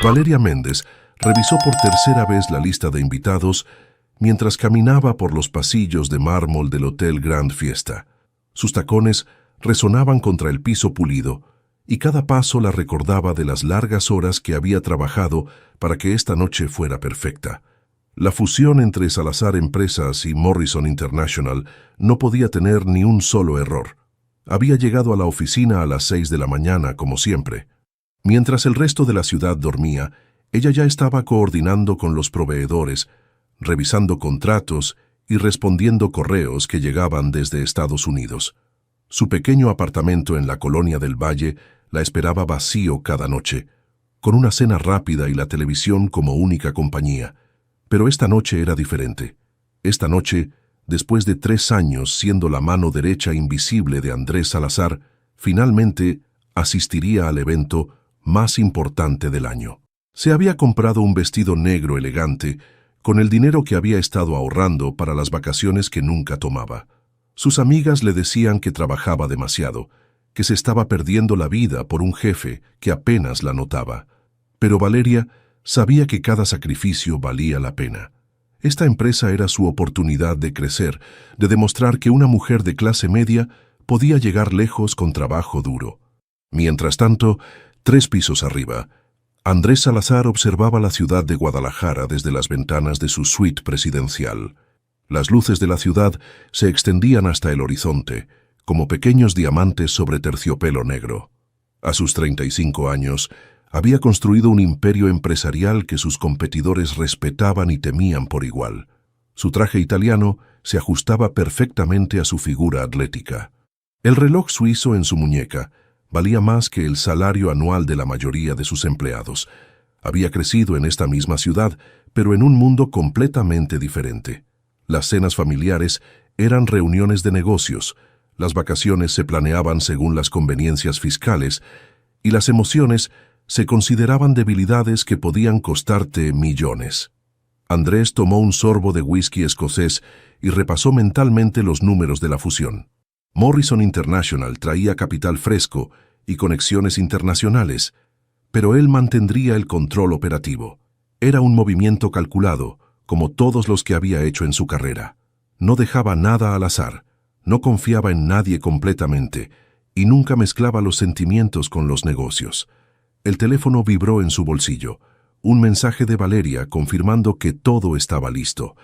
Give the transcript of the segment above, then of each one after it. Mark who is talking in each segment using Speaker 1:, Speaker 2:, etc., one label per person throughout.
Speaker 1: Valeria Méndez revisó por tercera vez la lista de invitados mientras caminaba por los pasillos de mármol del Hotel Grand Fiesta. Sus tacones resonaban contra el piso pulido y cada paso la recordaba de las largas horas que había trabajado para que esta noche fuera perfecta. La fusión entre Salazar Empresas y Morrison International no podía tener ni un solo error. Había llegado a la oficina a las 6 de la mañana, como siempre. Mientras el resto de la ciudad dormía, ella ya estaba coordinando con los proveedores, revisando contratos y respondiendo correos que llegaban desde Estados Unidos. Su pequeño apartamento en la Colonia del Valle la esperaba vacío cada noche, con una cena rápida y la televisión como única compañía. Pero esta noche era diferente. Esta noche, después de 3 años siendo la mano derecha invisible de Andrés Salazar, finalmente asistiría al evento más importante del año. Se había comprado un vestido negro elegante con el dinero que había estado ahorrando para las vacaciones que nunca tomaba. Sus amigas le decían que trabajaba demasiado, que se estaba perdiendo la vida por un jefe que apenas la notaba. Pero Valeria sabía que cada sacrificio valía la pena. Esta empresa era su oportunidad de crecer, de demostrar que una mujer de clase media podía llegar lejos con trabajo duro. Mientras tanto, 3 pisos arriba, Andrés Salazar observaba la ciudad de Guadalajara desde las ventanas de su suite presidencial. Las luces de la ciudad se extendían hasta el horizonte, como pequeños diamantes sobre terciopelo negro. A sus 35 años, había construido un imperio empresarial que sus competidores respetaban y temían por igual. Su traje italiano se ajustaba perfectamente a su figura atlética. El reloj suizo en su muñeca valía más que el salario anual de la mayoría de sus empleados. Había crecido en esta misma ciudad, pero en un mundo completamente diferente. Las cenas familiares eran reuniones de negocios, las vacaciones se planeaban según las conveniencias fiscales, y las emociones se consideraban debilidades que podían costarte millones. Andrés tomó un sorbo de whisky escocés y repasó mentalmente los números de la fusión. Morrison International traía capital fresco y conexiones internacionales, pero él mantendría el control operativo. Era un movimiento calculado, como todos los que había hecho en su carrera. No dejaba nada al azar, no confiaba en nadie completamente y nunca mezclaba los sentimientos con los negocios. El teléfono vibró en su bolsillo. Un mensaje de Valeria confirmando que todo estaba listo.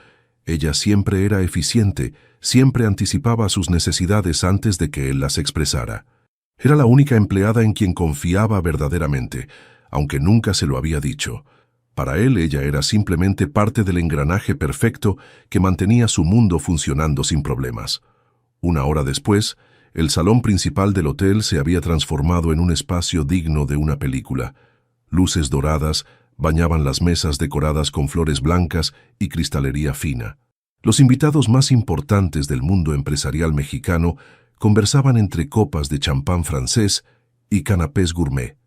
Speaker 1: Ella siempre era eficiente, siempre anticipaba sus necesidades antes de que él las expresara. Era la única empleada en quien confiaba verdaderamente, aunque nunca se lo había dicho. Para él ella era simplemente parte del engranaje perfecto que mantenía su mundo funcionando sin problemas. Una hora después, el salón principal del hotel se había transformado en un espacio digno de una película. Luces doradas bañaban las mesas decoradas con flores blancas y cristalería fina. Los invitados más importantes del mundo empresarial mexicano conversaban entre copas de champán francés y canapés gourmet.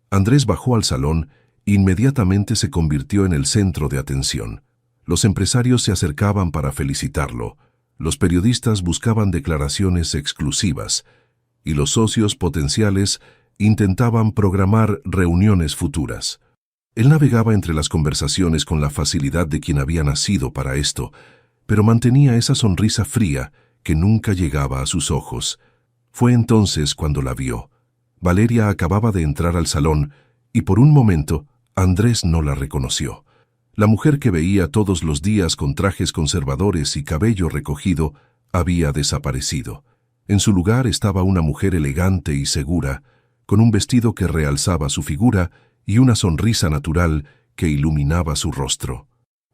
Speaker 1: Andrés bajó al salón e inmediatamente se convirtió en el centro de atención. Los empresarios se acercaban para felicitarlo. Los periodistas buscaban declaraciones exclusivas y los socios potenciales intentaban programar reuniones futuras. Él navegaba entre las conversaciones con la facilidad de quien había nacido para esto, pero mantenía esa sonrisa fría que nunca llegaba a sus ojos. Fue entonces cuando la vio. Valeria acababa de entrar al salón y por un momento Andrés no la reconoció. La mujer que veía todos los días con trajes conservadores y cabello recogido había desaparecido. En su lugar estaba una mujer elegante y segura, con un vestido que realzaba su figura y una sonrisa natural que iluminaba su rostro.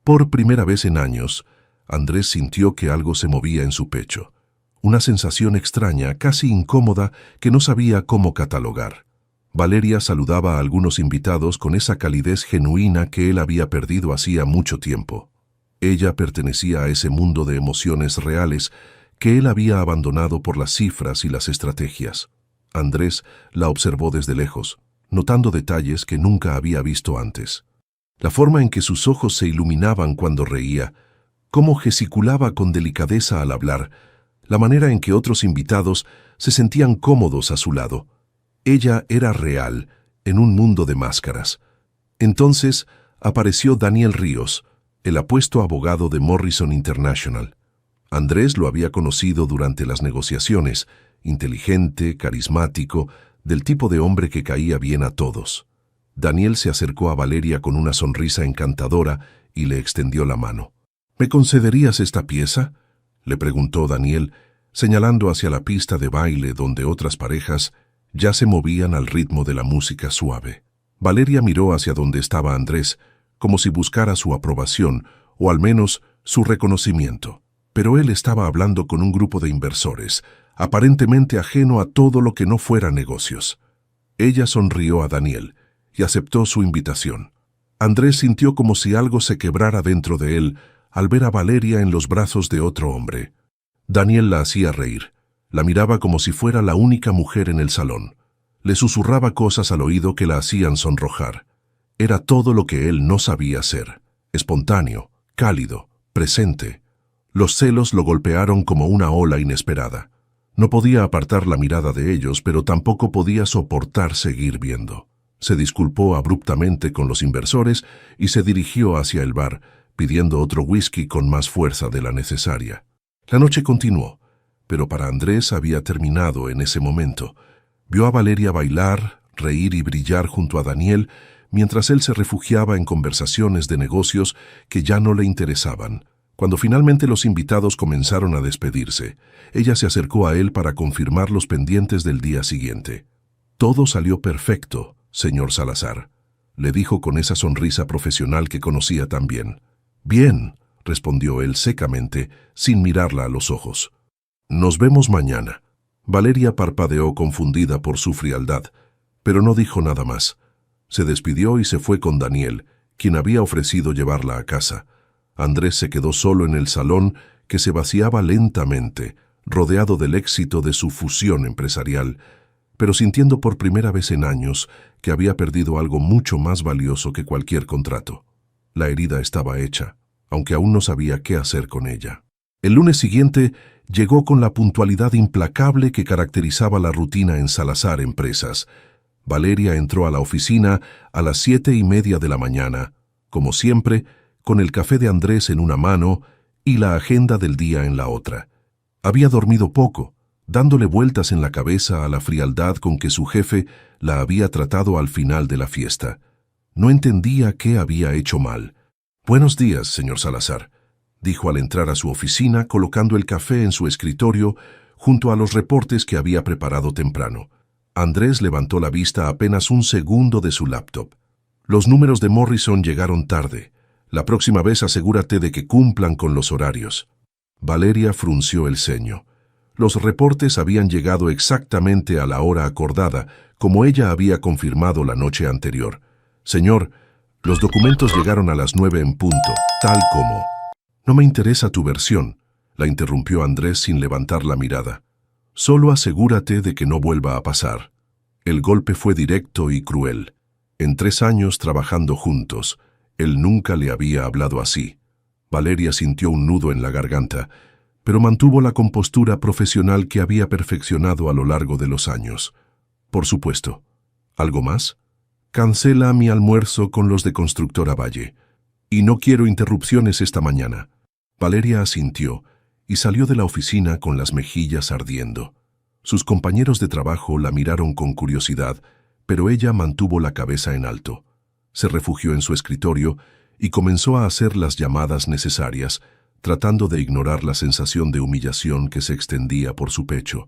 Speaker 1: Por primera vez en años, Andrés sintió que algo se movía en su pecho. Una sensación extraña, casi incómoda, que no sabía cómo catalogar. Valeria saludaba a algunos invitados con esa calidez genuina que él había perdido hacía mucho tiempo. Ella pertenecía a ese mundo de emociones reales que él había abandonado por las cifras y las estrategias. Andrés la observó desde lejos, notando detalles que nunca había visto antes. La forma en que sus ojos se iluminaban cuando reía, cómo gesticulaba con delicadeza al hablar, la manera en que otros invitados se sentían cómodos a su lado. Ella era real, en un mundo de máscaras. Entonces apareció Daniel Ríos, el apuesto abogado de Morrison International. Andrés lo había conocido durante las negociaciones, inteligente, carismático, del tipo de hombre que caía bien a todos. Daniel se acercó a Valeria con una sonrisa encantadora y le extendió la mano. ¿Me concederías esta pieza?, le preguntó Daniel, señalando hacia la pista de baile donde otras parejas ya se movían al ritmo de la música suave. Valeria miró hacia donde estaba Andrés, como si buscara su aprobación, o al menos su reconocimiento. Pero él estaba hablando con un grupo de inversores, aparentemente ajeno a todo lo que no fuera negocios. Ella sonrió a Daniel y aceptó su invitación. Andrés sintió como si algo se quebrara dentro de él al ver a Valeria en los brazos de otro hombre. Daniel la hacía reír. La miraba como si fuera la única mujer en el salón. Le susurraba cosas al oído que la hacían sonrojar. Era todo lo que él no sabía ser. Espontáneo, cálido, presente. Los celos lo golpearon como una ola inesperada. No podía apartar la mirada de ellos, pero tampoco podía soportar seguir viendo. Se disculpó abruptamente con los inversores y se dirigió hacia el bar, pidiendo otro whisky con más fuerza de la necesaria. La noche continuó, pero para Andrés había terminado en ese momento. Vio a Valeria bailar, reír y brillar junto a Daniel, mientras él se refugiaba en conversaciones de negocios que ya no le interesaban. Cuando finalmente los invitados comenzaron a despedirse, ella se acercó a él para confirmar los pendientes del día siguiente. «Todo salió perfecto, señor Salazar», le dijo con esa sonrisa profesional que conocía tan bien. «Bien», respondió él secamente, sin mirarla a los ojos. «Nos vemos mañana». Valeria parpadeó confundida por su frialdad, pero no dijo nada más. Se despidió y se fue con Daniel, quien había ofrecido llevarla a casa. Andrés se quedó solo en el salón que se vaciaba lentamente, rodeado del éxito de su fusión empresarial, pero sintiendo por primera vez en años que había perdido algo mucho más valioso que cualquier contrato. La herida estaba hecha, aunque aún no sabía qué hacer con ella. El lunes siguiente llegó con la puntualidad implacable que caracterizaba la rutina en Salazar Empresas. Valeria entró a la oficina a las 7:30 de la mañana, como siempre, con el café de Andrés en una mano y la agenda del día en la otra. Había dormido poco, dándole vueltas en la cabeza a la frialdad con que su jefe la había tratado al final de la fiesta. No entendía qué había hecho mal. «Buenos días, señor Salazar», dijo al entrar a su oficina, colocando el café en su escritorio junto a los reportes que había preparado temprano. Andrés levantó la vista apenas un segundo de su laptop. «Los números de Morrison llegaron tarde. La próxima vez asegúrate de que cumplan con los horarios». Valeria frunció el ceño. Los reportes habían llegado exactamente a la hora acordada, como ella había confirmado la noche anterior. «Señor, los documentos llegaron a las 9 en punto, tal como». «No me interesa tu versión», la interrumpió Andrés sin levantar la mirada. «Solo asegúrate de que no vuelva a pasar». El golpe fue directo y cruel. En 3 años trabajando juntos, él nunca le había hablado así. Valeria sintió un nudo en la garganta, pero mantuvo la compostura profesional que había perfeccionado a lo largo de los años. «Por supuesto. ¿Algo más?» «Cancela mi almuerzo con los de Constructora Valle. Y no quiero interrupciones esta mañana». Valeria asintió y salió de la oficina con las mejillas ardiendo. Sus compañeros de trabajo la miraron con curiosidad, pero ella mantuvo la cabeza en alto. Se refugió en su escritorio y comenzó a hacer las llamadas necesarias, tratando de ignorar la sensación de humillación que se extendía por su pecho.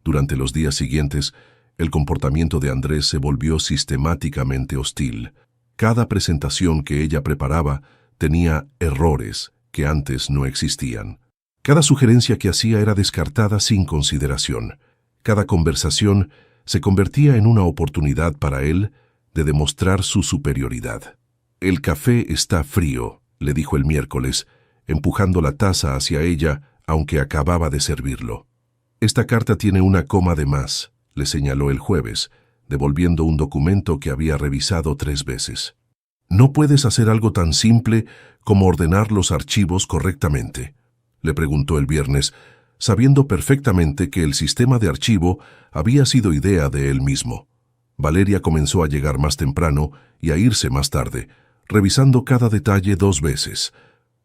Speaker 1: Durante los días siguientes, el comportamiento de Andrés se volvió sistemáticamente hostil. Cada presentación que ella preparaba tenía errores que antes no existían. Cada sugerencia que hacía era descartada sin consideración. Cada conversación se convertía en una oportunidad para él de demostrar su superioridad. «El café está frío», le dijo el miércoles, empujando la taza hacia ella, aunque acababa de servirlo. «Esta carta tiene una coma de más», le señaló el jueves, devolviendo un documento que había revisado 3 veces. «¿No puedes hacer algo tan simple como ordenar los archivos correctamente?», le preguntó el viernes, sabiendo perfectamente que el sistema de archivo había sido idea de él mismo. Valeria comenzó a llegar más temprano y a irse más tarde, revisando cada detalle 2 veces,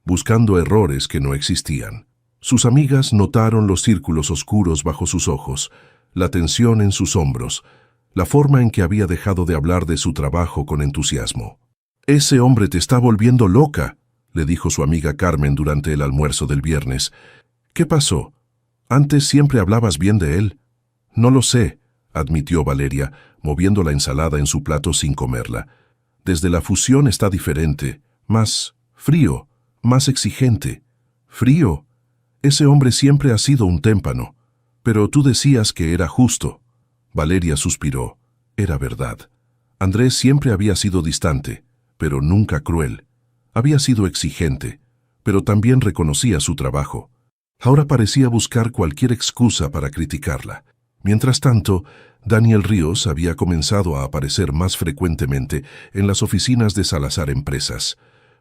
Speaker 1: buscando errores que no existían. Sus amigas notaron los círculos oscuros bajo sus ojos, la tensión en sus hombros, la forma en que había dejado de hablar de su trabajo con entusiasmo. «Ese hombre te está volviendo loca», le dijo su amiga Carmen durante el almuerzo del viernes. «¿Qué pasó? Antes siempre hablabas bien de él». «No lo sé», admitió Valeria, moviendo la ensalada en su plato sin comerla. «Desde la fusión está diferente, más frío, más exigente». «¿Frío? Ese hombre siempre ha sido un témpano. Pero tú decías que era justo». Valeria suspiró. Era verdad. Andrés siempre había sido distante, pero nunca cruel. Había sido exigente, pero también reconocía su trabajo. Ahora parecía buscar cualquier excusa para criticarla. Mientras tanto, Daniel Ríos había comenzado a aparecer más frecuentemente en las oficinas de Salazar Empresas.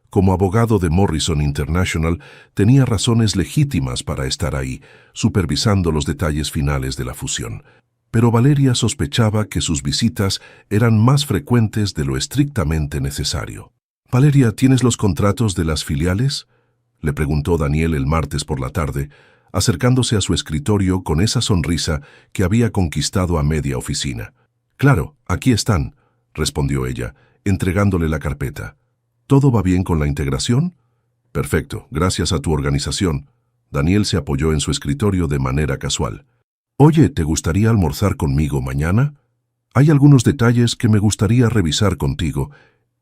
Speaker 1: Como abogado de Morrison International, tenía razones legítimas para estar ahí, supervisando los detalles finales de la fusión. Pero Valeria sospechaba que sus visitas eran más frecuentes de lo estrictamente necesario. «Valeria, ¿tienes los contratos de las filiales?», le preguntó Daniel el martes por la tarde, acercándose a su escritorio con esa sonrisa que había conquistado a media oficina. «Claro, aquí están», respondió ella, entregándole la carpeta. «¿Todo va bien con la integración?». «Perfecto, gracias a tu organización». Daniel se apoyó en su escritorio de manera casual. «Oye, ¿te gustaría almorzar conmigo mañana? Hay algunos detalles que me gustaría revisar contigo,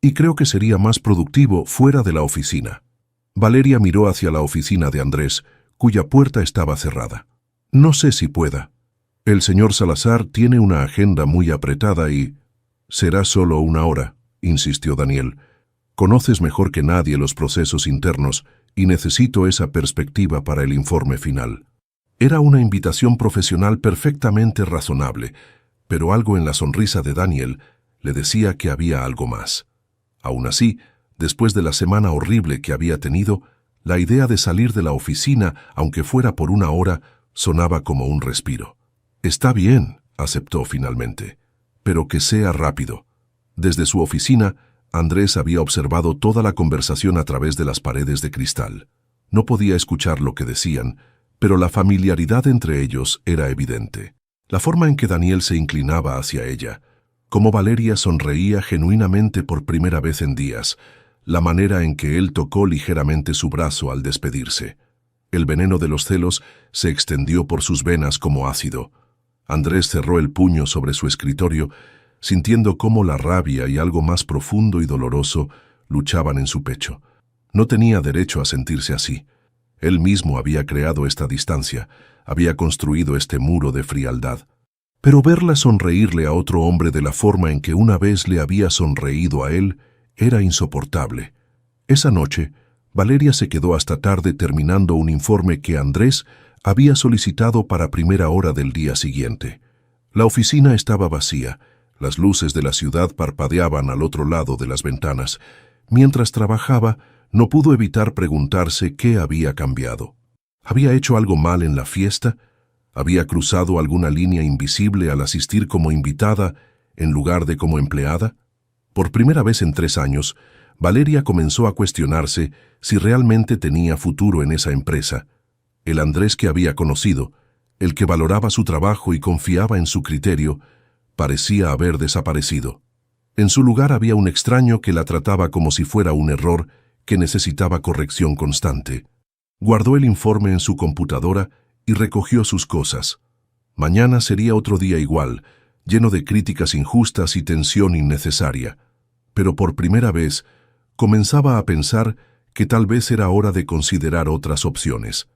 Speaker 1: y creo que sería más productivo fuera de la oficina». Valeria miró hacia la oficina de Andrés, cuya puerta estaba cerrada. «No sé si pueda. El señor Salazar tiene una agenda muy apretada y...». «Será solo 1 hora», insistió Daniel. «Conoces mejor que nadie los procesos internos y necesito esa perspectiva para el informe final». Era una invitación profesional perfectamente razonable, pero algo en la sonrisa de Daniel le decía que había algo más. Aún así, después de la semana horrible que había tenido, la idea de salir de la oficina, aunque fuera por 1 hora, sonaba como un respiro. «Está bien», aceptó finalmente, «pero que sea rápido». Desde su oficina, Andrés había observado toda la conversación a través de las paredes de cristal. No podía escuchar lo que decían, pero la familiaridad entre ellos era evidente. La forma en que Daniel se inclinaba hacia ella, cómo Valeria sonreía genuinamente por primera vez en días, la manera en que él tocó ligeramente su brazo al despedirse. El veneno de los celos se extendió por sus venas como ácido. Andrés cerró el puño sobre su escritorio, sintiendo cómo la rabia y algo más profundo y doloroso luchaban en su pecho. No tenía derecho a sentirse así. Él mismo había creado esta distancia, había construido este muro de frialdad. Pero verla sonreírle a otro hombre de la forma en que una vez le había sonreído a él era insoportable. Esa noche, Valeria se quedó hasta tarde terminando un informe que Andrés había solicitado para primera hora del día siguiente. La oficina estaba vacía, las luces de la ciudad parpadeaban al otro lado de las ventanas. Mientras trabajaba, no pudo evitar preguntarse qué había cambiado. ¿Había hecho algo mal en la fiesta? ¿Había cruzado alguna línea invisible al asistir como invitada en lugar de como empleada? Por primera vez en 3 años, Valeria comenzó a cuestionarse si realmente tenía futuro en esa empresa. El Andrés que había conocido, el que valoraba su trabajo y confiaba en su criterio, parecía haber desaparecido. En su lugar había un extraño que la trataba como si fuera un error que necesitaba corrección constante. Guardó el informe en su computadora y recogió sus cosas. Mañana sería otro día igual, lleno de críticas injustas y tensión innecesaria. Pero por primera vez, comenzaba a pensar que tal vez era hora de considerar otras opciones.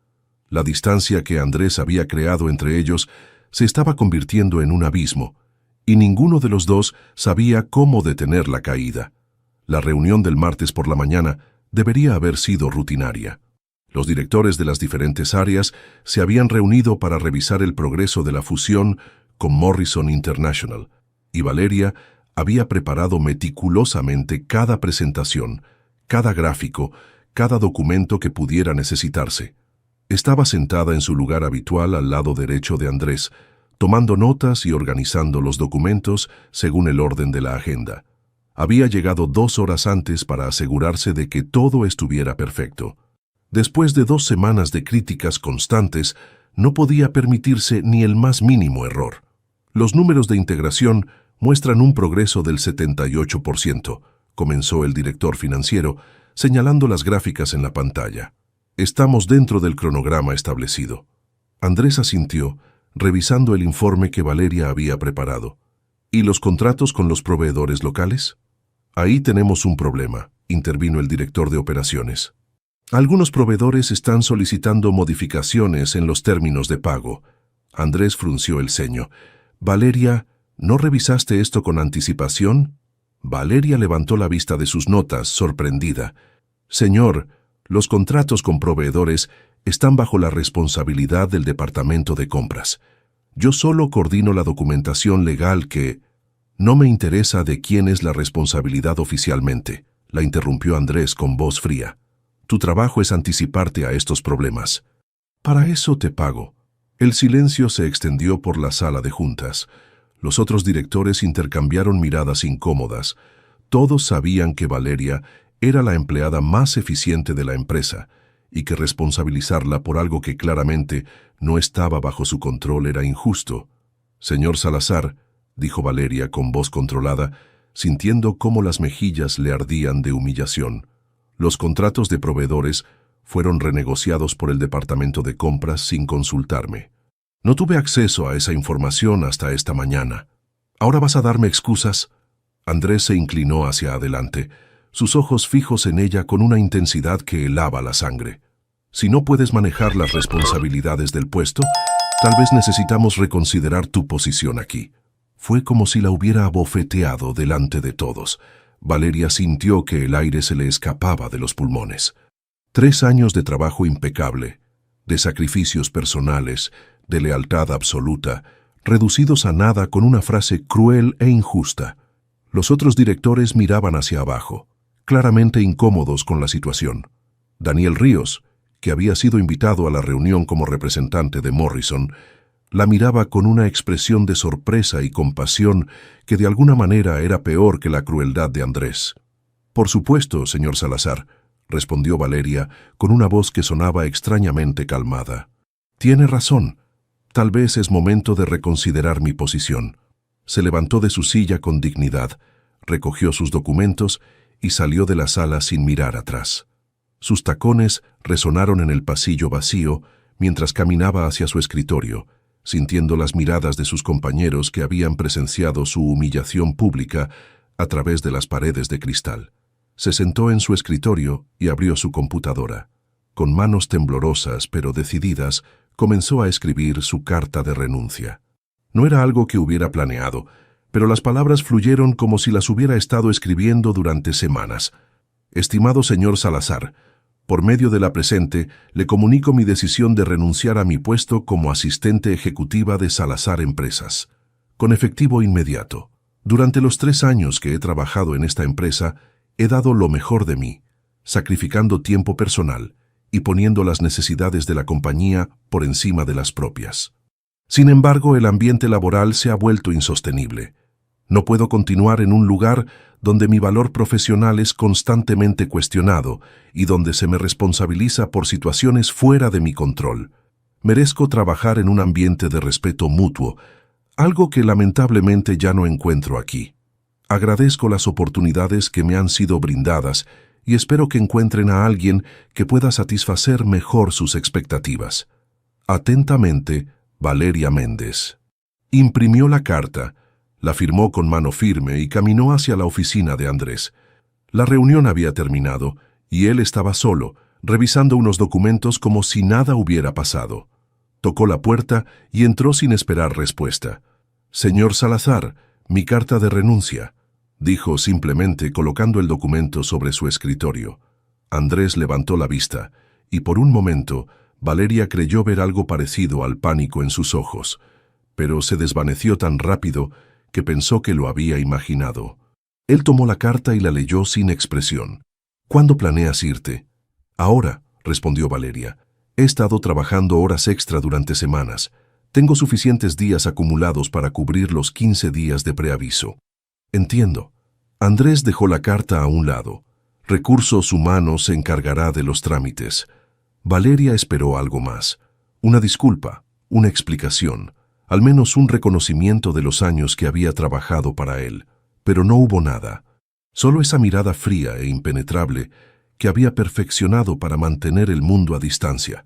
Speaker 1: La distancia que Andrés había creado entre ellos se estaba convirtiendo en un abismo, y ninguno de los dos sabía cómo detener la caída. La reunión del martes por la mañana debería haber sido rutinaria. Los directores de las diferentes áreas se habían reunido para revisar el progreso de la fusión con Morrison International, y Valeria había preparado meticulosamente cada presentación, cada gráfico, cada documento que pudiera necesitarse. Estaba sentada en su lugar habitual al lado derecho de Andrés, tomando notas y organizando los documentos según el orden de la agenda. Había llegado 2 horas antes para asegurarse de que todo estuviera perfecto. Después de 2 semanas de críticas constantes, no podía permitirse ni el más mínimo error. Los números de integración muestran un progreso del 78%, comenzó el director financiero, señalando las gráficas en la pantalla. Estamos dentro del cronograma establecido. Andrés asintió, revisando el informe que Valeria había preparado. ¿Y los contratos con los proveedores locales? Ahí tenemos un problema, intervino el director de operaciones. Algunos proveedores están solicitando modificaciones en los términos de pago. Andrés frunció el ceño. Valeria, ¿no revisaste esto con anticipación? Valeria levantó la vista de sus notas, sorprendida. Señor, los contratos con proveedores están bajo la responsabilidad del Departamento de Compras. Yo solo coordino la documentación legal que... No me interesa de quién es la responsabilidad oficialmente, la interrumpió Andrés con voz fría. Tu trabajo es anticiparte a estos problemas. Para eso te pago. El silencio se extendió por la sala de juntas. Los otros directores intercambiaron miradas incómodas. Todos sabían que Valeria era la empleada más eficiente de la empresa y que responsabilizarla por algo que claramente no estaba bajo su control era injusto. Señor Salazar, dijo Valeria con voz controlada, sintiendo cómo las mejillas le ardían de humillación. Los contratos de proveedores fueron renegociados por el Departamento de Compras sin consultarme. No tuve acceso a esa información hasta esta mañana. ¿Ahora vas a darme excusas? Andrés se inclinó hacia adelante, sus ojos fijos en ella con una intensidad que helaba la sangre. Si no puedes manejar las responsabilidades del puesto, tal vez necesitamos reconsiderar tu posición aquí. Fue como si la hubiera abofeteado delante de todos. Valeria sintió que el aire se le escapaba de los pulmones. 3 años de trabajo impecable, de sacrificios personales, de lealtad absoluta, reducidos a nada con una frase cruel e injusta. Los otros directores miraban hacia abajo, claramente incómodos con la situación. Daniel Ríos, que había sido invitado a la reunión como representante de Morrison, la miraba con una expresión de sorpresa y compasión que de alguna manera era peor que la crueldad de Andrés. Por supuesto, señor Salazar, respondió Valeria con una voz que sonaba extrañamente calmada. Tiene razón. Tal vez es momento de reconsiderar mi posición. Se levantó de su silla con dignidad, recogió sus documentos y salió de la sala sin mirar atrás. Sus tacones resonaron en el pasillo vacío mientras caminaba hacia su escritorio, sintiendo las miradas de sus compañeros que habían presenciado su humillación pública a través de las paredes de cristal. Se sentó en su escritorio y abrió su computadora. Con manos temblorosas pero decididas, comenzó a escribir su carta de renuncia. No era algo que hubiera planeado, pero las palabras fluyeron como si las hubiera estado escribiendo durante semanas. Estimado señor Salazar, por medio de la presente, le comunico mi decisión de renunciar a mi puesto como asistente ejecutiva de Salazar Empresas, con efectivo inmediato. Durante los 3 años que he trabajado en esta empresa, he dado lo mejor de mí, sacrificando tiempo personal y poniendo las necesidades de la compañía por encima de las propias. Sin embargo, el ambiente laboral se ha vuelto insostenible. No puedo continuar en un lugar donde mi valor profesional es constantemente cuestionado y donde se me responsabiliza por situaciones fuera de mi control. Merezco trabajar en un ambiente de respeto mutuo, algo que lamentablemente ya no encuentro aquí. Agradezco las oportunidades que me han sido brindadas y espero que encuentren a alguien que pueda satisfacer mejor sus expectativas. Atentamente, Valeria Méndez. Imprimió la carta, la firmó con mano firme y caminó hacia la oficina de Andrés. La reunión había terminado y él estaba solo, revisando unos documentos como si nada hubiera pasado. Tocó la puerta y entró sin esperar respuesta. «Señor Salazar, mi carta de renuncia», dijo simplemente colocando el documento sobre su escritorio. Andrés levantó la vista y por un momento Valeria creyó ver algo parecido al pánico en sus ojos, pero se desvaneció tan rápido que pensó que lo había imaginado. Él tomó la carta y la leyó sin expresión. «¿Cuándo planeas irte?» «Ahora», respondió Valeria. «He estado trabajando horas extra durante semanas. Tengo suficientes días acumulados para cubrir los 15 días de preaviso. Entiendo. Andrés dejó la carta a un lado. Recursos Humanos se encargará de los trámites. Valeria esperó algo más. Una disculpa, una explicación, al menos un reconocimiento de los años que había trabajado para él. Pero no hubo nada. Solo esa mirada fría e impenetrable que había perfeccionado para mantener el mundo a distancia.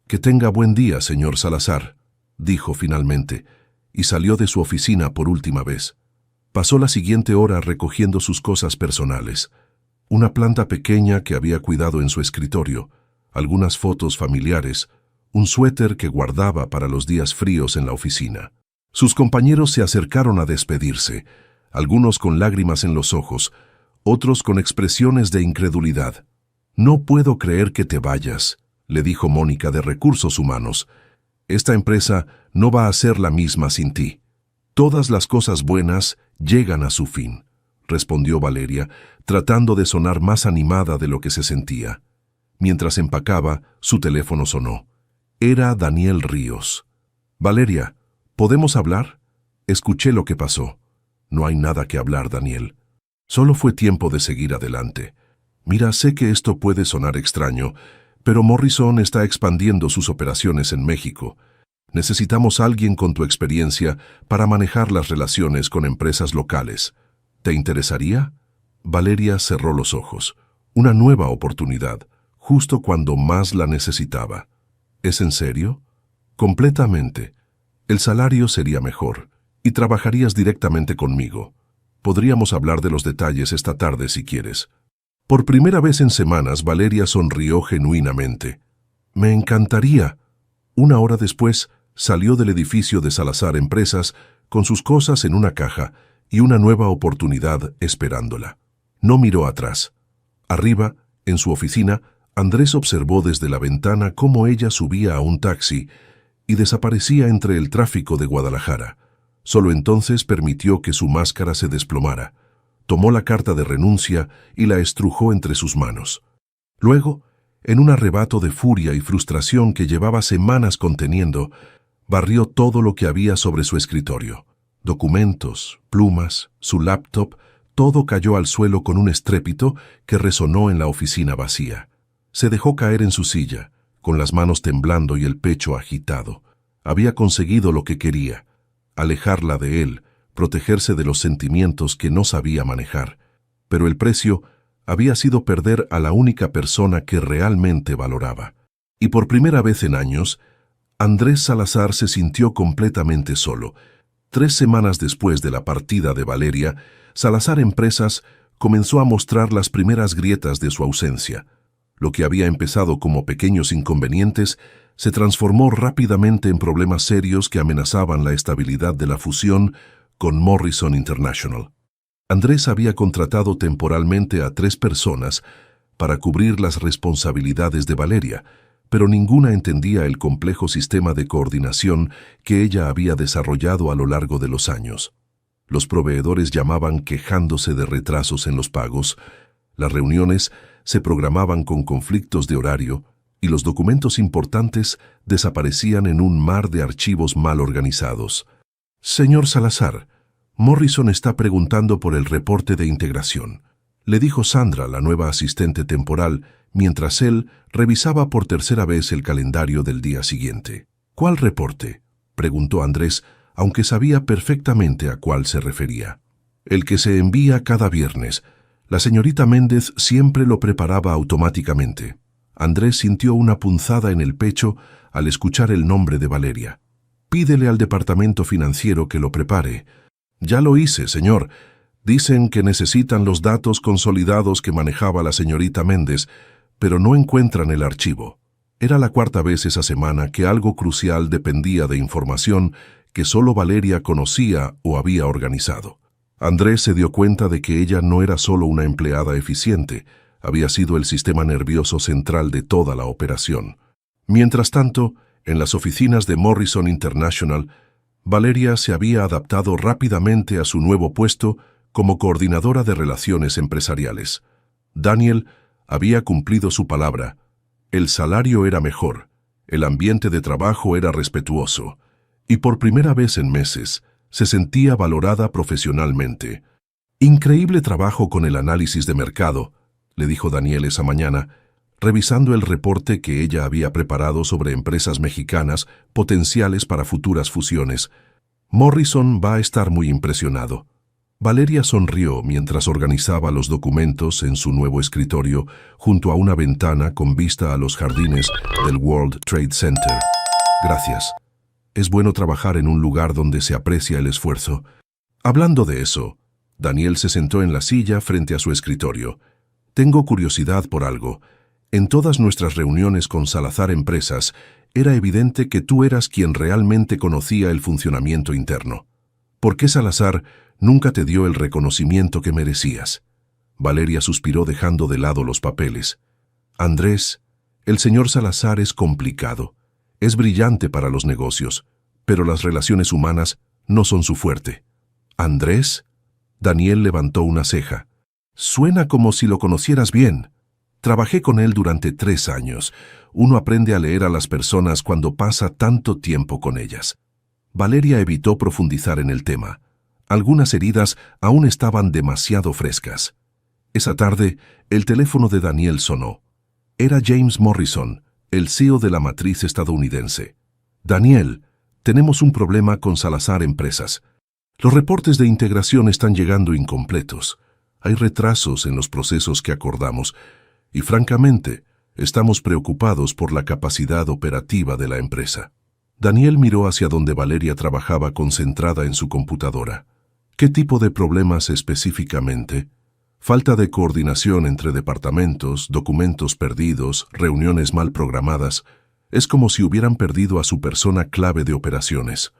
Speaker 1: «Que tenga buen día, señor Salazar», dijo finalmente, y salió de su oficina por última vez. Pasó la siguiente hora recogiendo sus cosas personales. Una planta pequeña que había cuidado en su escritorio, algunas fotos familiares, un suéter que guardaba para los días fríos en la oficina. Sus compañeros se acercaron a despedirse, algunos con lágrimas en los ojos, otros con expresiones de incredulidad. «No puedo creer que te vayas», le dijo Mónica de Recursos Humanos. «Esta empresa no va a ser la misma sin ti. Todas las cosas buenas llegan a su fin», respondió Valeria, tratando de sonar más animada de lo que se sentía. Mientras empacaba, su teléfono sonó. Era Daniel Ríos. «Valeria, ¿podemos hablar?» «Escuché lo que pasó». «No hay nada que hablar, Daniel. Solo fue tiempo de seguir adelante. Mira, sé que esto puede sonar extraño, pero Morrison está expandiendo sus operaciones en México. Necesitamos a alguien con tu experiencia para manejar las relaciones con empresas locales. ¿Te interesaría?» Valeria cerró los ojos. Una nueva oportunidad, justo cuando más la necesitaba. ¿Es en serio? Completamente. El salario sería mejor, y trabajarías directamente conmigo. Podríamos hablar de los detalles esta tarde si quieres. Por primera vez en semanas, Valeria sonrió genuinamente. «Me encantaría». Una hora después, salió del edificio de Salazar Empresas con sus cosas en una caja y una nueva oportunidad esperándola. No miró atrás. Arriba, en su oficina, Andrés observó desde la ventana cómo ella subía a un taxi y desaparecía entre el tráfico de Guadalajara. Solo entonces permitió que su máscara se desplomara. Tomó la carta de renuncia y la estrujó entre sus manos. Luego, en un arrebato de furia y frustración que llevaba semanas conteniendo, barrió todo lo que había sobre su escritorio. Documentos, plumas, su laptop, todo cayó al suelo con un estrépito que resonó en la oficina vacía. Se dejó caer en su silla, con las manos temblando y el pecho agitado. Había conseguido lo que quería, alejarla de él, protegerse de los sentimientos que no sabía manejar. Pero el precio había sido perder a la única persona que realmente valoraba. Y por primera vez en años, Andrés Salazar se sintió completamente solo. 3 semanas después de la partida de Valeria, Salazar Empresas comenzó a mostrar las primeras grietas de su ausencia. Lo que había empezado como pequeños inconvenientes se transformó rápidamente en problemas serios que amenazaban la estabilidad de la fusión con Morrison International. Andrés había contratado temporalmente a 3 personas para cubrir las responsabilidades de Valeria, pero ninguna entendía el complejo sistema de coordinación que ella había desarrollado a lo largo de los años. Los proveedores llamaban quejándose de retrasos en los pagos, las reuniones se programaban con conflictos de horario y los documentos importantes desaparecían en un mar de archivos mal organizados. «Señor Salazar, Morrison está preguntando por el reporte de integración», le dijo Sandra, la nueva asistente temporal, mientras él revisaba por tercera vez el calendario del día siguiente. «¿Cuál reporte?», preguntó Andrés, aunque sabía perfectamente a cuál se refería. «El que se envía cada viernes. La señorita Méndez siempre lo preparaba automáticamente». Andrés sintió una punzada en el pecho al escuchar el nombre de Valeria. «Pídele al departamento financiero que lo prepare». «Ya lo hice, señor. Dicen que necesitan los datos consolidados que manejaba la señorita Méndez, pero no encuentran el archivo». Era la 4ª vez esa semana que algo crucial dependía de información que solo Valeria conocía o había organizado. Andrés se dio cuenta de que ella no era solo una empleada eficiente, había sido el sistema nervioso central de toda la operación. Mientras tanto, en las oficinas de Morrison International, Valeria se había adaptado rápidamente a su nuevo puesto como coordinadora de relaciones empresariales. Daniel había cumplido su palabra. El salario era mejor, el ambiente de trabajo era respetuoso, y por primera vez en meses se sentía valorada profesionalmente. «Increíble trabajo con el análisis de mercado», le dijo Daniel esa mañana, revisando el reporte que ella había preparado sobre empresas mexicanas potenciales para futuras fusiones. «Morrison va a estar muy impresionado». Valeria sonrió mientras organizaba los documentos en su nuevo escritorio junto a una ventana con vista a los jardines del World Trade Center. «Gracias. Es bueno trabajar en un lugar donde se aprecia el esfuerzo». Hablando de eso, Daniel se sentó en la silla frente a su escritorio. «Tengo curiosidad por algo. En todas nuestras reuniones con Salazar Empresas, era evidente que tú eras quien realmente conocía el funcionamiento interno. ¿Por qué Salazar nunca te dio el reconocimiento que merecías?» Valeria suspiró dejando de lado los papeles. «Andrés, el señor Salazar es complicado. Es brillante para los negocios, pero las relaciones humanas no son su fuerte». «¿Andrés?» Daniel levantó una ceja. «Suena como si lo conocieras bien. Trabajé con él durante 3 años. Uno aprende a leer a las personas cuando pasa tanto tiempo con ellas». Valeria evitó profundizar en el tema. Algunas heridas aún estaban demasiado frescas. Esa tarde, el teléfono de Daniel sonó. Era James Morrison, el CEO de la matriz estadounidense. «Daniel, tenemos un problema con Salazar Empresas. Los reportes de integración están llegando incompletos. Hay retrasos en los procesos que acordamos y, francamente, estamos preocupados por la capacidad operativa de la empresa». Daniel miró hacia donde Valeria trabajaba concentrada en su computadora. «¿Qué tipo de problemas específicamente?» «Falta de coordinación entre departamentos, documentos perdidos, reuniones mal programadas. Es como si hubieran perdido a su persona clave de operaciones».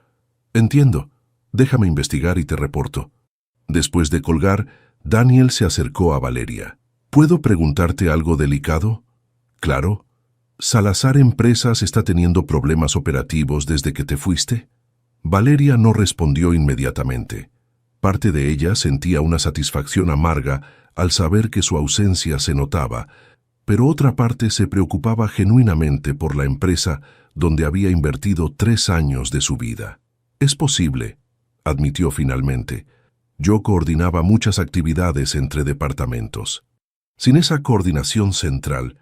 Speaker 1: «Entiendo. Déjame investigar y te reporto». Después de colgar, Daniel se acercó a Valeria. «¿Puedo preguntarte algo delicado?» «Claro». «¿Salazar Empresas está teniendo problemas operativos desde que te fuiste?» Valeria no respondió inmediatamente. Parte de ella sentía una satisfacción amarga al saber que su ausencia se notaba, pero otra parte se preocupaba genuinamente por la empresa donde había invertido 3 años de su vida. «Es posible», admitió finalmente. «Yo coordinaba muchas actividades entre departamentos. Sin esa coordinación central,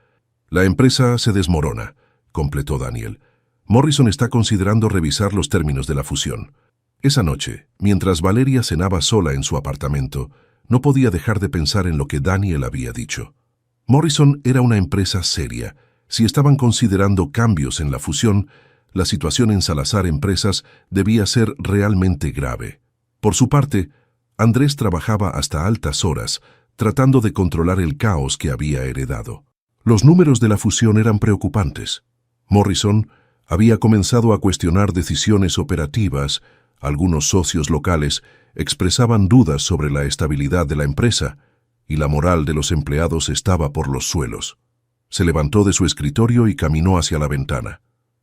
Speaker 1: la empresa se desmorona», completó Daniel. «Morrison está considerando revisar los términos de la fusión». Esa noche, mientras Valeria cenaba sola en su apartamento, no podía dejar de pensar en lo que Daniel había dicho. Morrison era una empresa seria. Si estaban considerando cambios en la fusión, la situación en Salazar Empresas debía ser realmente grave. Por su parte, Andrés trabajaba hasta altas horas, tratando de controlar el caos que había heredado. Los números de la fusión eran preocupantes. Morrison había comenzado a cuestionar decisiones operativas. Algunos socios locales expresaban dudas sobre la estabilidad de la empresa y la moral de los empleados estaba por los suelos. Se levantó de su escritorio y caminó hacia la ventana.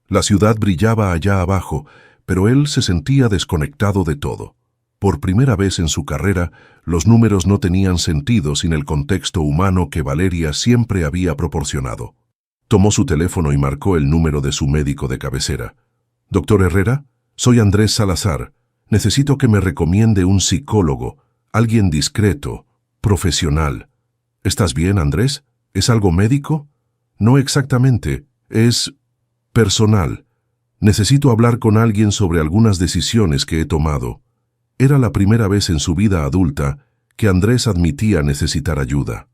Speaker 1: La ciudad brillaba allá abajo, pero él se sentía desconectado de todo. Por primera vez en su carrera, los números no tenían sentido sin el contexto humano que Valeria siempre había proporcionado. Tomó su teléfono y marcó el número de su médico de cabecera. «Doctor Herrera, soy Andrés Salazar. Necesito que me recomiende un psicólogo, alguien discreto, profesional». «¿Estás bien, Andrés? ¿Es algo médico?» «No exactamente. Es personal. Necesito hablar con alguien sobre algunas decisiones que he tomado». Era la primera vez en su vida adulta que Andrés admitía necesitar ayuda.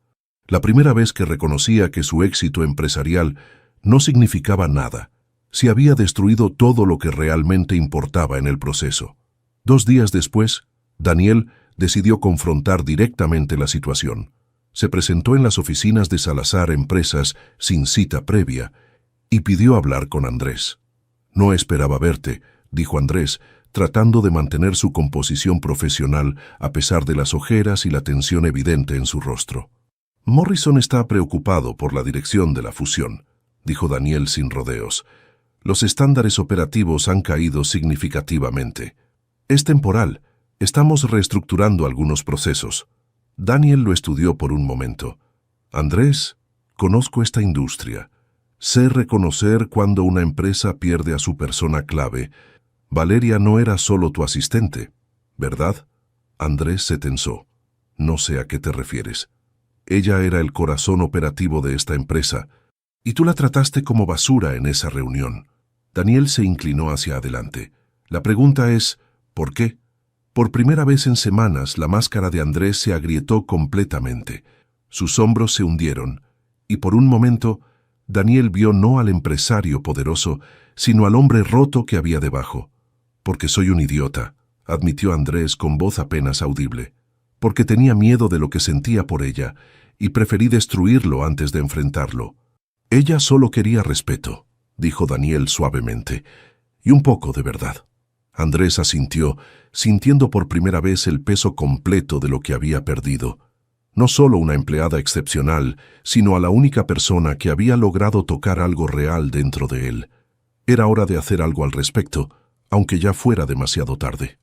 Speaker 1: La primera vez que reconocía que su éxito empresarial no significaba nada, si había destruido todo lo que realmente importaba en el proceso. 2 días después, Daniel decidió confrontar directamente la situación. Se presentó en las oficinas de Salazar Empresas sin cita previa y pidió hablar con Andrés. «No esperaba verte», dijo Andrés, tratando de mantener su composición profesional a pesar de las ojeras y la tensión evidente en su rostro. «Morrison está preocupado por la dirección de la fusión», dijo Daniel sin rodeos. «Los estándares operativos han caído significativamente. Es temporal. Estamos reestructurando algunos procesos». Daniel lo estudió por un momento. «Andrés, conozco esta industria. Sé reconocer cuando una empresa pierde a su persona clave. Valeria no era solo tu asistente, ¿verdad? Andrés se tensó. No sé a qué te refieres. Ella era el corazón operativo de esta empresa, y tú la trataste como basura en esa reunión. Daniel se inclinó hacia adelante. La pregunta es, ¿por qué? Por primera vez en semanas, la máscara de Andrés se agrietó completamente. Sus hombros se hundieron, y por un momento, Daniel vio no al empresario poderoso, sino al hombre roto que había debajo. Porque soy un idiota, admitió Andrés con voz apenas audible. Porque tenía miedo de lo que sentía por ella, y preferí destruirlo antes de enfrentarlo. Ella solo quería respeto, dijo Daniel suavemente, y un poco de verdad. Andrés asintió, sintiendo por primera vez el peso completo de lo que había perdido. No solo una empleada excepcional, sino a la única persona que había logrado tocar algo real dentro de él. Era hora de hacer algo al respecto, aunque ya fuera demasiado tarde.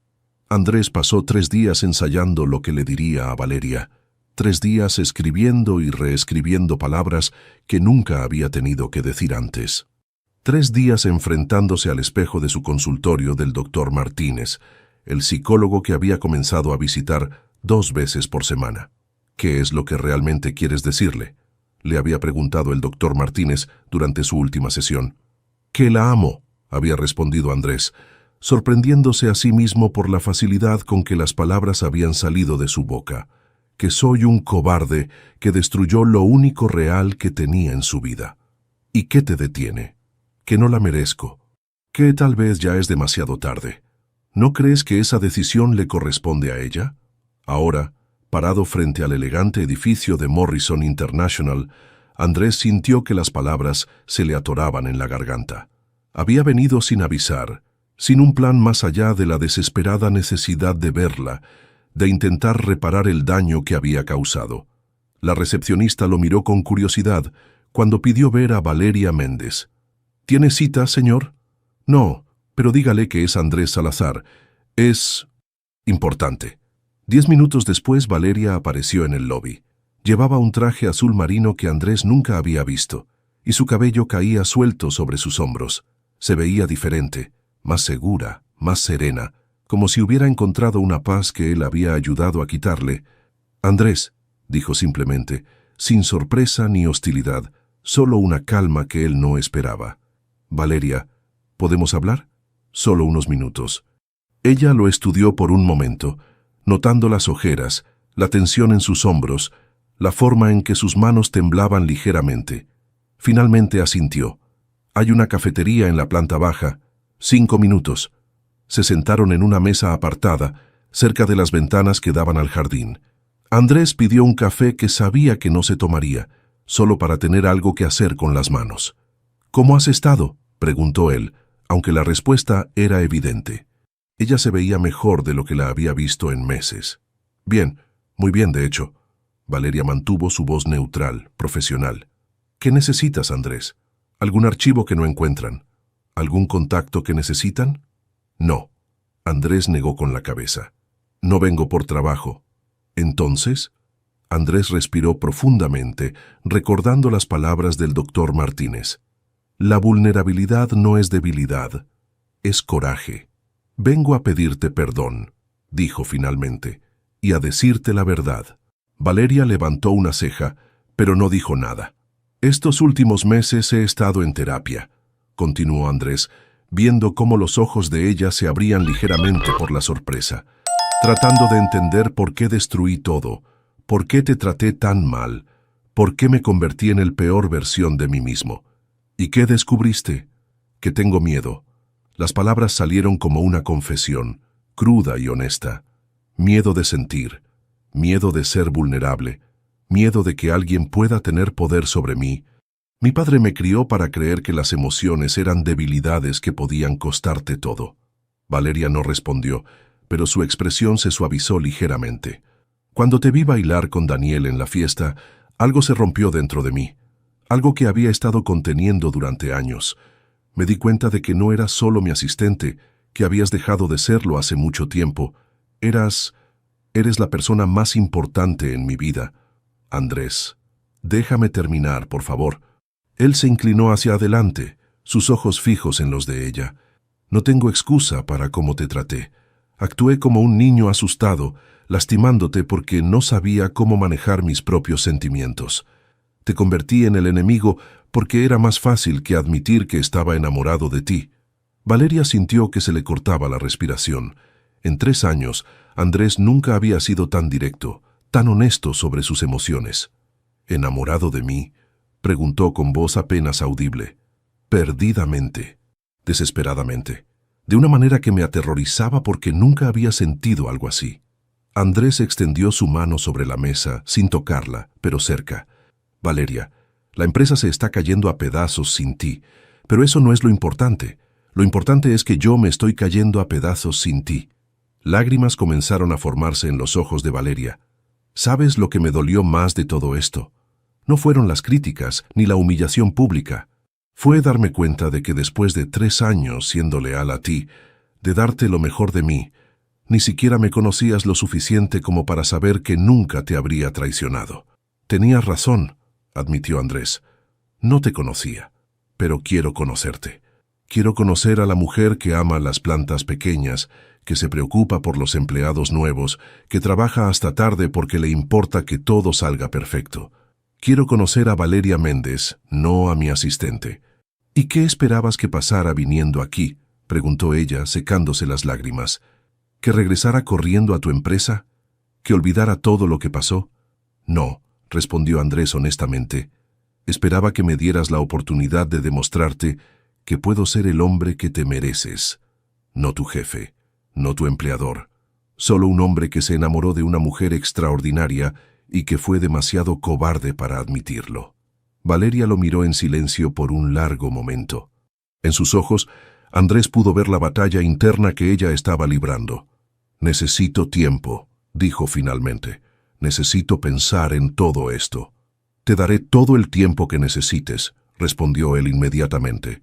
Speaker 1: Andrés pasó 3 días ensayando lo que le diría a Valeria, 3 días escribiendo y reescribiendo palabras que nunca había tenido que decir antes. 3 días enfrentándose al espejo de su consultorio del doctor Martínez, el psicólogo que había comenzado a visitar 2 veces por semana. ¿Qué es lo que realmente quieres decirle?, le había preguntado el doctor Martínez durante su última sesión. Que la amo, había respondido Andrés, sorprendiéndose a sí mismo por la facilidad con que las palabras habían salido de su boca. Que soy un cobarde que destruyó lo único real que tenía en su vida. ¿Y qué te detiene? Que no la merezco, que tal vez ya es demasiado tarde. ¿No crees que esa decisión le corresponde a ella? Ahora, parado frente al elegante edificio de Morrison International, Andrés sintió que las palabras se le atoraban en la garganta. Había venido sin avisar, sin un plan más allá de la desesperada necesidad de verla, de intentar reparar el daño que había causado. La recepcionista lo miró con curiosidad cuando pidió ver a Valeria Méndez. ¿Tiene cita, señor? No, pero dígale que es Andrés Salazar. Es importante. 10 minutos después, Valeria apareció en el lobby. Llevaba un traje azul marino que Andrés nunca había visto, y su cabello caía suelto sobre sus hombros. Se veía diferente, más segura, más serena, como si hubiera encontrado una paz que él había ayudado a quitarle. Andrés, dijo simplemente, sin sorpresa ni hostilidad, solo una calma que él no esperaba. Valeria, ¿podemos hablar? Solo unos minutos. Ella lo estudió por un momento, notando las ojeras, la tensión en sus hombros, la forma en que sus manos temblaban ligeramente. Finalmente asintió. Hay una cafetería en la planta baja. 5 minutos. Se sentaron en una mesa apartada, cerca de las ventanas que daban al jardín. Andrés pidió un café que sabía que no se tomaría, solo para tener algo que hacer con las manos. ¿Cómo has estado?, preguntó él, aunque la respuesta era evidente. Ella se veía mejor de lo que la había visto en meses. Bien, muy bien, de hecho. Valeria mantuvo su voz neutral, profesional. ¿Qué necesitas, Andrés? ¿Algún archivo que no encuentran? ¿Algún contacto que necesitan? No. Andrés negó con la cabeza. No vengo por trabajo. ¿Entonces? Andrés respiró profundamente, recordando las palabras del doctor Martínez. La vulnerabilidad no es debilidad, es coraje. Vengo a pedirte perdón, dijo finalmente, y a decirte la verdad. Valeria levantó una ceja, pero no dijo nada. Estos últimos meses he estado en terapia, continuó Andrés, viendo cómo los ojos de ella se abrían ligeramente por la sorpresa, tratando de entender por qué destruí todo, por qué te traté tan mal, por qué me convertí en el peor versión de mí mismo. ¿Y qué descubriste? Que tengo miedo. Las palabras salieron como una confesión, cruda y honesta. Miedo de sentir, miedo de ser vulnerable, miedo de que alguien pueda tener poder sobre mí. Mi padre me crió para creer que las emociones eran debilidades que podían costarte todo. Valeria no respondió, pero su expresión se suavizó ligeramente. Cuando te vi bailar con Daniel en la fiesta, algo se rompió dentro de mí. Algo que había estado conteniendo durante años. Me di cuenta de que no eras solo mi asistente, que habías dejado de serlo hace mucho tiempo. Eres la persona más importante en mi vida. Andrés, déjame terminar, por favor. Él se inclinó hacia adelante, sus ojos fijos en los de ella. No tengo excusa para cómo te traté. Actué como un niño asustado, lastimándote porque no sabía cómo manejar mis propios sentimientos. Te convertí en el enemigo porque era más fácil que admitir que estaba enamorado de ti. Valeria sintió que se le cortaba la respiración. En 3 años, Andrés nunca había sido tan directo, tan honesto sobre sus emociones. ¿Enamorado de mí?, preguntó con voz apenas audible. Perdidamente, desesperadamente, de una manera que me aterrorizaba porque nunca había sentido algo así. Andrés extendió su mano sobre la mesa, sin tocarla, pero cerca. Valeria, la empresa se está cayendo a pedazos sin ti, pero eso no es lo importante. Lo importante es que yo me estoy cayendo a pedazos sin ti. Lágrimas comenzaron a formarse en los ojos de Valeria. ¿Sabes lo que me dolió más de todo esto? No fueron las críticas ni la humillación pública. Fue darme cuenta de que después de 3 años siendo leal a ti, de darte lo mejor de mí, ni siquiera me conocías lo suficiente como para saber que nunca te habría traicionado. Tenías razón, admitió Andrés. No te conocía, pero quiero conocerte. Quiero conocer a la mujer que ama las plantas pequeñas, que se preocupa por los empleados nuevos, que trabaja hasta tarde porque le importa que todo salga perfecto. Quiero conocer a Valeria Méndez, no a mi asistente. ¿Y qué esperabas que pasara viniendo aquí?, preguntó ella, secándose las lágrimas. ¿Que regresara corriendo a tu empresa? ¿Que olvidara todo lo que pasó? No, respondió Andrés honestamente. Esperaba que me dieras la oportunidad de demostrarte que puedo ser el hombre que te mereces. No tu jefe, no tu empleador. Solo un hombre que se enamoró de una mujer extraordinaria y que fue demasiado cobarde para admitirlo. Valeria lo miró en silencio por un largo momento. En sus ojos, Andrés pudo ver la batalla interna que ella estaba librando. «Necesito tiempo», dijo finalmente. «Necesito pensar en todo esto». «Te daré todo el tiempo que necesites», respondió él inmediatamente.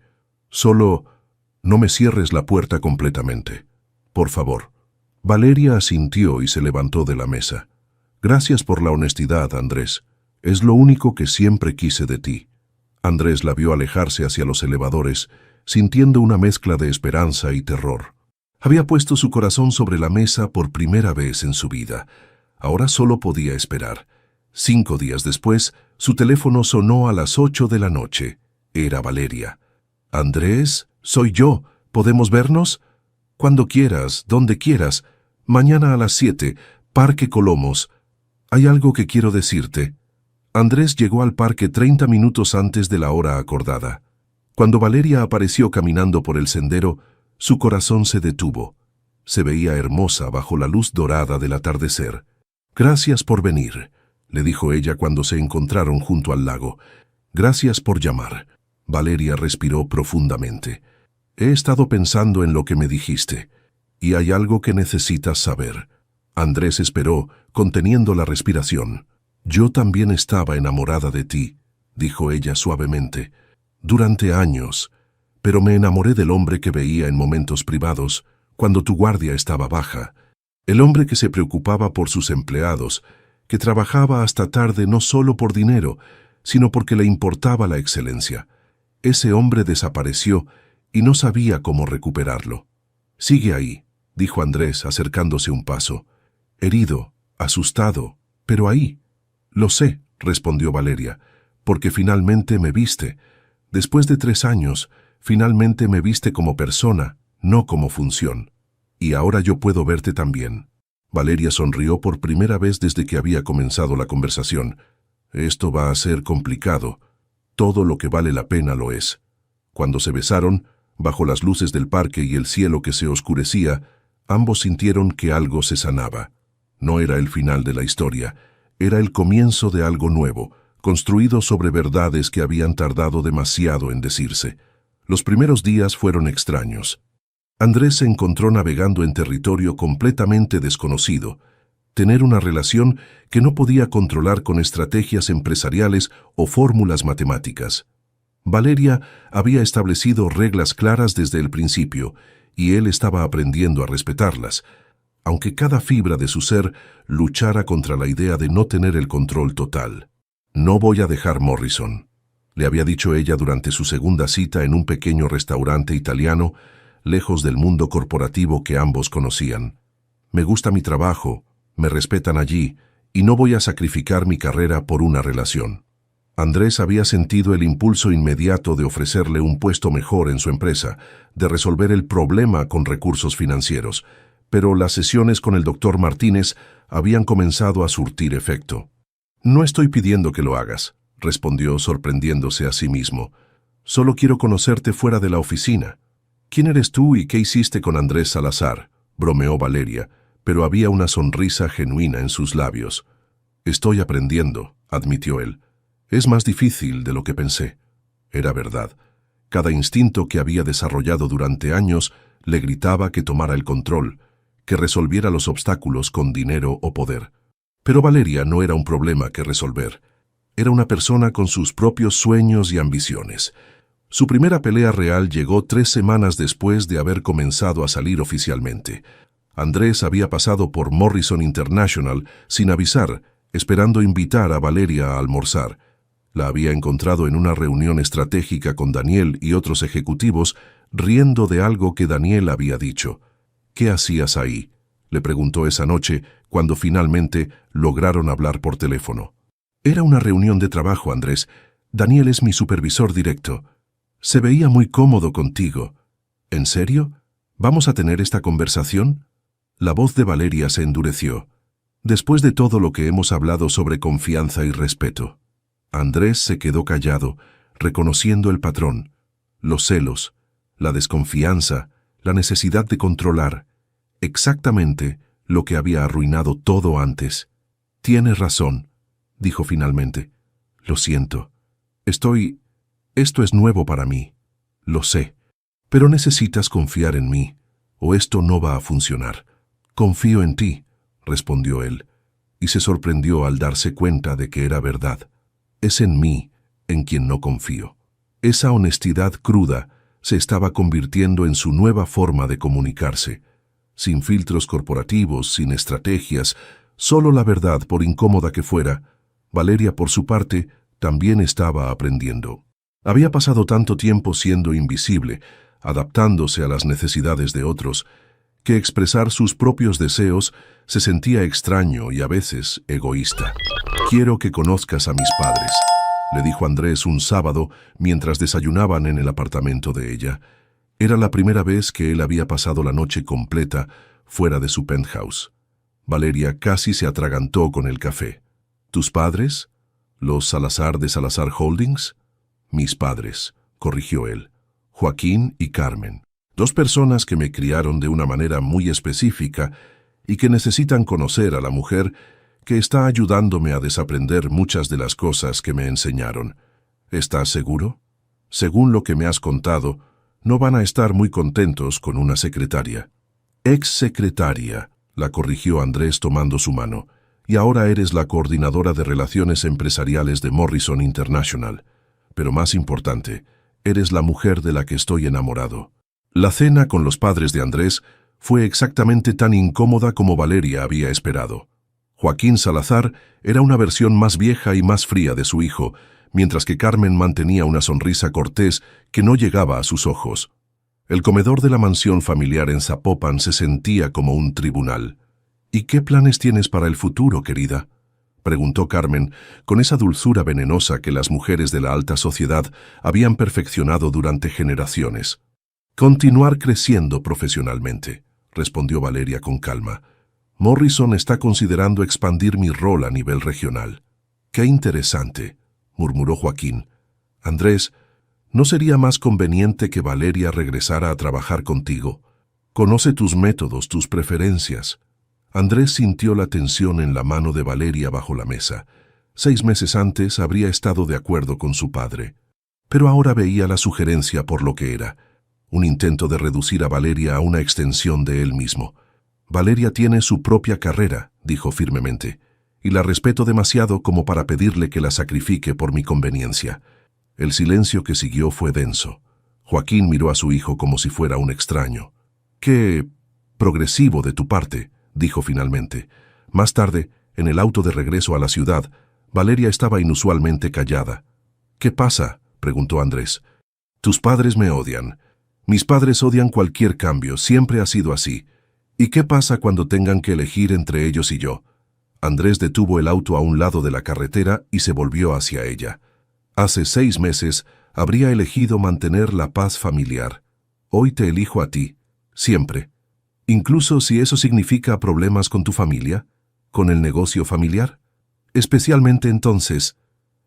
Speaker 1: «Solo no me cierres la puerta completamente. Por favor». Valeria asintió y se levantó de la mesa. «Gracias por la honestidad, Andrés. Es lo único que siempre quise de ti». Andrés la vio alejarse hacia los elevadores, sintiendo una mezcla de esperanza y terror. Había puesto su corazón sobre la mesa por primera vez en su vida. Ahora solo podía esperar. 5 días después, su teléfono sonó a las 8 de la noche. Era Valeria. «Andrés, soy yo. ¿Podemos vernos?» «Cuando quieras, donde quieras. Mañana a las 7, Parque Colomos. Hay algo que quiero decirte». Andrés llegó al parque 30 minutos antes de la hora acordada. Cuando Valeria apareció caminando por el sendero, su corazón se detuvo. Se veía hermosa bajo la luz dorada del atardecer. «Gracias por venir», le dijo ella cuando se encontraron junto al lago. «Gracias por llamar». Valeria respiró profundamente. «He estado pensando en lo que me dijiste, y hay algo que necesitas saber». Andrés esperó, conteniendo la respiración. «Yo también estaba enamorada de ti», dijo ella suavemente. «Durante años, pero me enamoré del hombre que veía en momentos privados, cuando tu guardia estaba baja. El hombre que se preocupaba por sus empleados, que trabajaba hasta tarde no solo por dinero, sino porque le importaba la excelencia. Ese hombre desapareció y no sabía cómo recuperarlo». «Sigue ahí», dijo Andrés acercándose un paso. «Herido, asustado, pero ahí». «Lo sé», respondió Valeria, «porque finalmente me viste. Después de 3 años, finalmente me viste como persona, no como función. Y ahora yo puedo verte también». Valeria sonrió por primera vez desde que había comenzado la conversación. «Esto va a ser complicado. Todo lo que vale la pena lo es». Cuando se besaron, bajo las luces del parque y el cielo que se oscurecía, ambos sintieron que algo se sanaba. No era el final de la historia, era el comienzo de algo nuevo, construido sobre verdades que habían tardado demasiado en decirse. Los primeros días fueron extraños. Andrés se encontró navegando en territorio completamente desconocido. Tener una relación que no podía controlar con estrategias empresariales o fórmulas matemáticas. Valeria había establecido reglas claras desde el principio, y él estaba aprendiendo a respetarlas, aunque cada fibra de su ser luchara contra la idea de no tener el control total. «No voy a dejar Morrison», le había dicho ella durante su segunda cita en un pequeño restaurante italiano, lejos del mundo corporativo que ambos conocían. Me gusta mi trabajo, me respetan allí, y no voy a sacrificar mi carrera por una relación. Andrés había sentido el impulso inmediato de ofrecerle un puesto mejor en su empresa, de resolver el problema con recursos financieros, pero las sesiones con el doctor Martínez habían comenzado a surtir efecto. «No estoy pidiendo que lo hagas», respondió sorprendiéndose a sí mismo. «Solo quiero conocerte fuera de la oficina». «¿Quién eres tú y qué hiciste con Andrés Salazar?», bromeó Valeria, pero había una sonrisa genuina en sus labios. «Estoy aprendiendo», admitió él. «Es más difícil de lo que pensé». Era verdad. Cada instinto que había desarrollado durante años le gritaba que tomara el control, que resolviera los obstáculos con dinero o poder. Pero Valeria no era un problema que resolver. Era una persona con sus propios sueños y ambiciones. Su primera pelea real llegó 3 semanas después de haber comenzado a salir oficialmente. Andrés había pasado por Morrison International sin avisar, esperando invitar a Valeria a almorzar. La había encontrado en una reunión estratégica con Daniel y otros ejecutivos, riendo de algo que Daniel había dicho. «¿Qué hacías ahí?», le preguntó esa noche, cuando finalmente lograron hablar por teléfono. «Era una reunión de trabajo, Andrés. Daniel es mi supervisor directo. Se veía muy cómodo contigo». «¿En serio? ¿Vamos a tener esta conversación?». La voz de Valeria se endureció. «Después de todo lo que hemos hablado sobre confianza y respeto». Andrés se quedó callado, reconociendo el patrón, los celos, la desconfianza, la necesidad de controlar, exactamente lo que había arruinado todo antes. «Tienes razón», dijo finalmente. «Lo siento. Esto es nuevo para mí. Lo sé. Pero necesitas confiar en mí, o esto no va a funcionar». «Confío en ti», respondió él, y se sorprendió al darse cuenta de que era verdad. «Es en mí en quien no confío». Esa honestidad cruda se estaba convirtiendo en su nueva forma de comunicarse. Sin filtros corporativos, sin estrategias, solo la verdad, por incómoda que fuera. Valeria, por su parte, también estaba aprendiendo. Había pasado tanto tiempo siendo invisible, adaptándose a las necesidades de otros, que expresar sus propios deseos se sentía extraño y a veces egoísta. «Quiero que conozcas a mis padres», le dijo Andrés un sábado mientras desayunaban en el apartamento de ella. Era la primera vez que él había pasado la noche completa fuera de su penthouse. Valeria casi se atragantó con el café. «¿Tus padres? ¿Los Salazar de Salazar Holdings?» «Mis padres», corrigió él. «Joaquín y Carmen. 2 personas que me criaron de una manera muy específica y que necesitan conocer a la mujer que está ayudándome a desaprender muchas de las cosas que me enseñaron. ¿Estás seguro? Según lo que me has contado, no van a estar muy contentos con una secretaria». «Ex-secretaria», la corrigió Andrés tomando su mano, «y ahora eres la coordinadora de relaciones empresariales de Morrison International. Pero más importante, eres la mujer de la que estoy enamorado». La cena con los padres de Andrés fue exactamente tan incómoda como Valeria había esperado. Joaquín Salazar era una versión más vieja y más fría de su hijo, mientras que Carmen mantenía una sonrisa cortés que no llegaba a sus ojos. El comedor de la mansión familiar en Zapopan se sentía como un tribunal. «¿Y qué planes tienes para el futuro, querida?», preguntó Carmen, con esa dulzura venenosa que las mujeres de la alta sociedad habían perfeccionado durante generaciones. «Continuar creciendo profesionalmente», respondió Valeria con calma. «Morrison está considerando expandir mi rol a nivel regional». «Qué interesante», murmuró Joaquín. «Andrés, ¿no sería más conveniente que Valeria regresara a trabajar contigo? Conoce tus métodos, tus preferencias». Andrés sintió la tensión en la mano de Valeria bajo la mesa. 6 meses antes habría estado de acuerdo con su padre, pero ahora veía la sugerencia por lo que era. Un intento de reducir a Valeria a una extensión de él mismo. «Valeria tiene su propia carrera», dijo firmemente, «y la respeto demasiado como para pedirle que la sacrifique por mi conveniencia». El silencio que siguió fue denso. Joaquín miró a su hijo como si fuera un extraño. «Qué progresivo de tu parte», dijo finalmente. Más tarde, en el auto de regreso a la ciudad, Valeria estaba inusualmente callada. «¿Qué pasa?», preguntó Andrés. «Tus padres me odian. Mis padres odian cualquier cambio, siempre ha sido así. ¿Y qué pasa cuando tengan que elegir entre ellos y yo? Andrés detuvo el auto a un lado de la carretera y se volvió hacia ella. Hace 6 meses habría elegido mantener la paz familiar. Hoy te elijo a ti, siempre. Incluso si eso significa problemas con tu familia, con el negocio familiar. Especialmente entonces.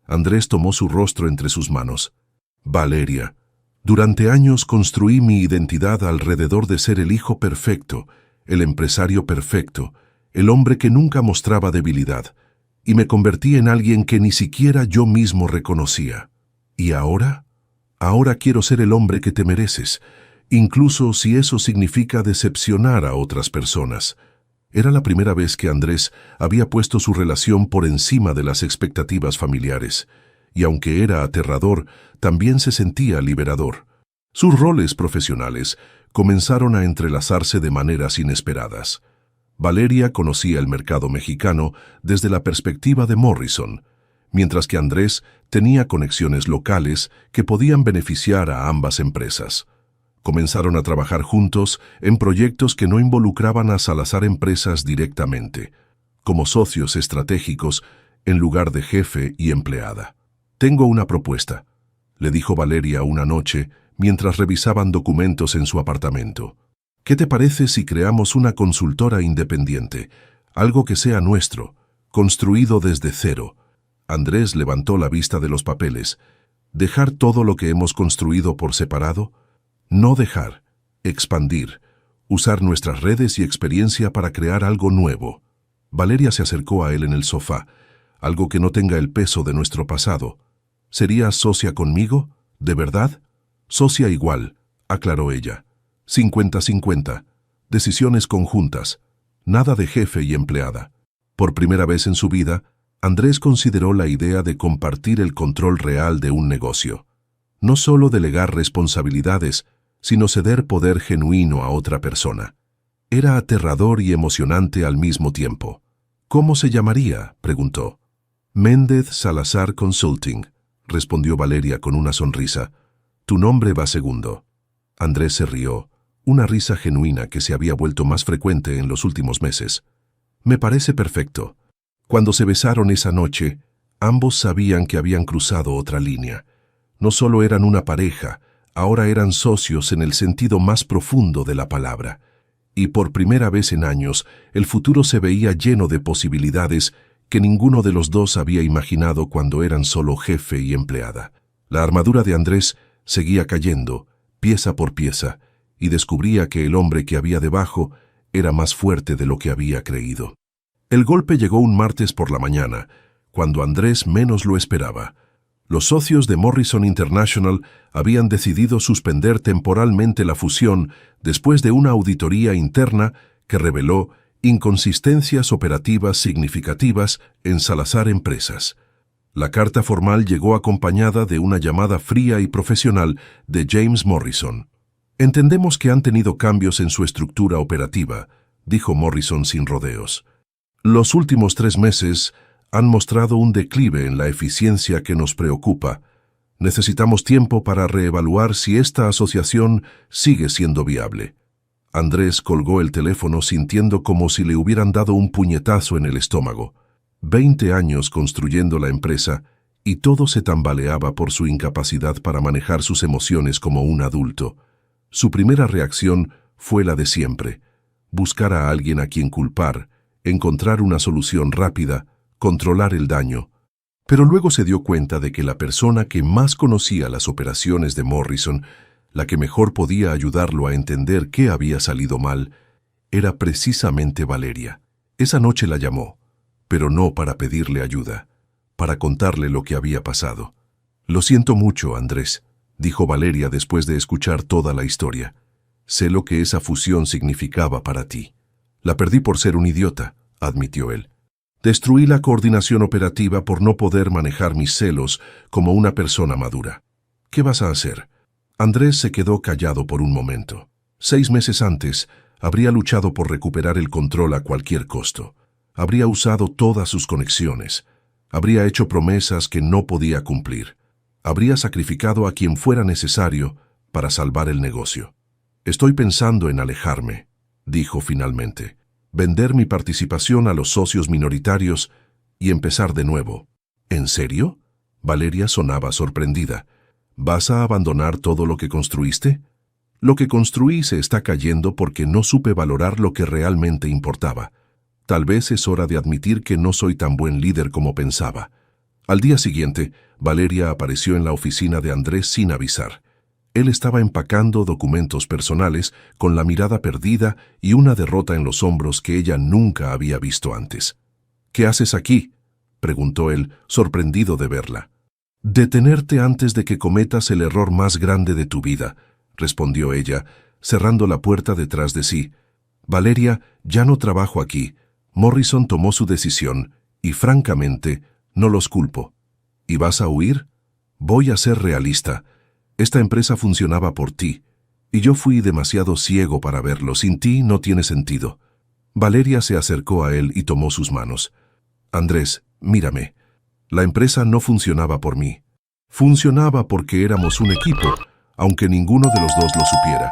Speaker 1: Andrés tomó su rostro entre sus manos. Valeria, durante años construí mi identidad alrededor de ser el hijo perfecto, el empresario perfecto, el hombre que nunca mostraba debilidad, y me convertí en alguien que ni siquiera yo mismo reconocía. ¿Y ahora? Ahora quiero ser el hombre que te mereces, incluso si eso significa decepcionar a otras personas. Era la primera vez que Andrés había puesto su relación por encima de las expectativas familiares, y aunque era aterrador, también se sentía liberador. Sus roles profesionales comenzaron a entrelazarse de maneras inesperadas. Valeria conocía el mercado mexicano desde la perspectiva de Morrison, mientras que Andrés tenía conexiones locales que podían beneficiar a ambas empresas. Comenzaron a trabajar juntos en proyectos que no involucraban a Salazar Empresas directamente, como socios estratégicos en lugar de jefe y empleada. «Tengo una propuesta», le dijo Valeria una noche mientras revisaban documentos en su apartamento. «¿Qué te parece si creamos una consultora independiente, algo que sea nuestro, construido desde cero?» Andrés levantó la vista de los papeles. «¿Dejar todo lo que hemos construido por separado? No dejar, expandir, usar nuestras redes y experiencia para crear algo nuevo». Valeria se acercó a él en el sofá. «Algo que no tenga el peso de nuestro pasado. ¿Serías socia conmigo? ¿De verdad?» «Socia igual», aclaró ella. 50-50. Decisiones conjuntas. Nada de jefe y empleada. Por primera vez en su vida, Andrés consideró la idea de compartir el control real de un negocio. No solo delegar responsabilidades, sino ceder poder genuino a otra persona. Era aterrador y emocionante al mismo tiempo. «¿Cómo se llamaría?», preguntó. «Méndez Salazar Consulting», respondió Valeria con una sonrisa. «Tu nombre va segundo». Andrés se rió, una risa genuina que se había vuelto más frecuente en los últimos meses. «Me parece perfecto». Cuando se besaron esa noche, ambos sabían que habían cruzado otra línea. No solo eran una pareja, ahora eran socios en el sentido más profundo de la palabra. Y por primera vez en años, el futuro se veía lleno de posibilidades que ninguno de los dos había imaginado cuando eran solo jefe y empleada. La armadura de Andrés seguía cayendo, pieza por pieza, y descubría que el hombre que había debajo era más fuerte de lo que había creído. El golpe llegó un martes por la mañana, cuando Andrés menos lo esperaba. Los socios de Morrison International habían decidido suspender temporalmente la fusión después de una auditoría interna que reveló inconsistencias operativas significativas en Salazar Empresas. La carta formal llegó acompañada de una llamada fría y profesional de James Morrison. «Entendemos que han tenido cambios en su estructura operativa», dijo Morrison sin rodeos. «Los últimos 3 meses han mostrado un declive en la eficiencia que nos preocupa. Necesitamos tiempo para reevaluar si esta asociación sigue siendo viable». Andrés colgó el teléfono sintiendo como si le hubieran dado un puñetazo en el estómago. 20 años construyendo la empresa y todo se tambaleaba por su incapacidad para manejar sus emociones como un adulto. Su primera reacción fue la de siempre: buscar a alguien a quien culpar, encontrar una solución rápida, controlar el daño. Pero luego se dio cuenta de que la persona que más conocía las operaciones de Morrison, la que mejor podía ayudarlo a entender qué había salido mal, era precisamente Valeria. Esa noche la llamó, pero no para pedirle ayuda, para contarle lo que había pasado. «Lo siento mucho, Andrés», dijo Valeria después de escuchar toda la historia. «Sé lo que esa fusión significaba para ti. La perdí por ser un idiota», admitió él. «Destruí la coordinación operativa por no poder manejar mis celos como una persona madura. ¿Qué vas a hacer?». Andrés se quedó callado por un momento. 6 meses antes, habría luchado por recuperar el control a cualquier costo. Habría usado todas sus conexiones. Habría hecho promesas que no podía cumplir. Habría sacrificado a quien fuera necesario para salvar el negocio. Estoy pensando en alejarme, dijo finalmente, vender mi participación a los socios minoritarios y empezar de nuevo. ¿En serio? Valeria sonaba sorprendida. ¿Vas a abandonar todo lo que construiste? Lo que construí se está cayendo porque no supe valorar lo que realmente importaba. Tal vez es hora de admitir que no soy tan buen líder como pensaba. Al día siguiente, Valeria apareció en la oficina de Andrés sin avisar. Él estaba empacando documentos personales con la mirada perdida y una derrota en los hombros que ella nunca había visto antes. ¿Qué haces aquí?, preguntó él, sorprendido de verla. «Detenerte antes de que cometas el error más grande de tu vida», respondió ella, cerrando la puerta detrás de sí. «Valeria, ya no trabajo aquí. Morrison tomó su decisión y, francamente, no los culpo. ¿Y vas a huir? Voy a ser realista. Esta empresa funcionaba por ti, y yo fui demasiado ciego para verlo. Sin ti no tiene sentido». Valeria se acercó a él y tomó sus manos. «Andrés, mírame. La empresa no funcionaba por mí. Funcionaba porque éramos un equipo, aunque ninguno de los dos lo supiera.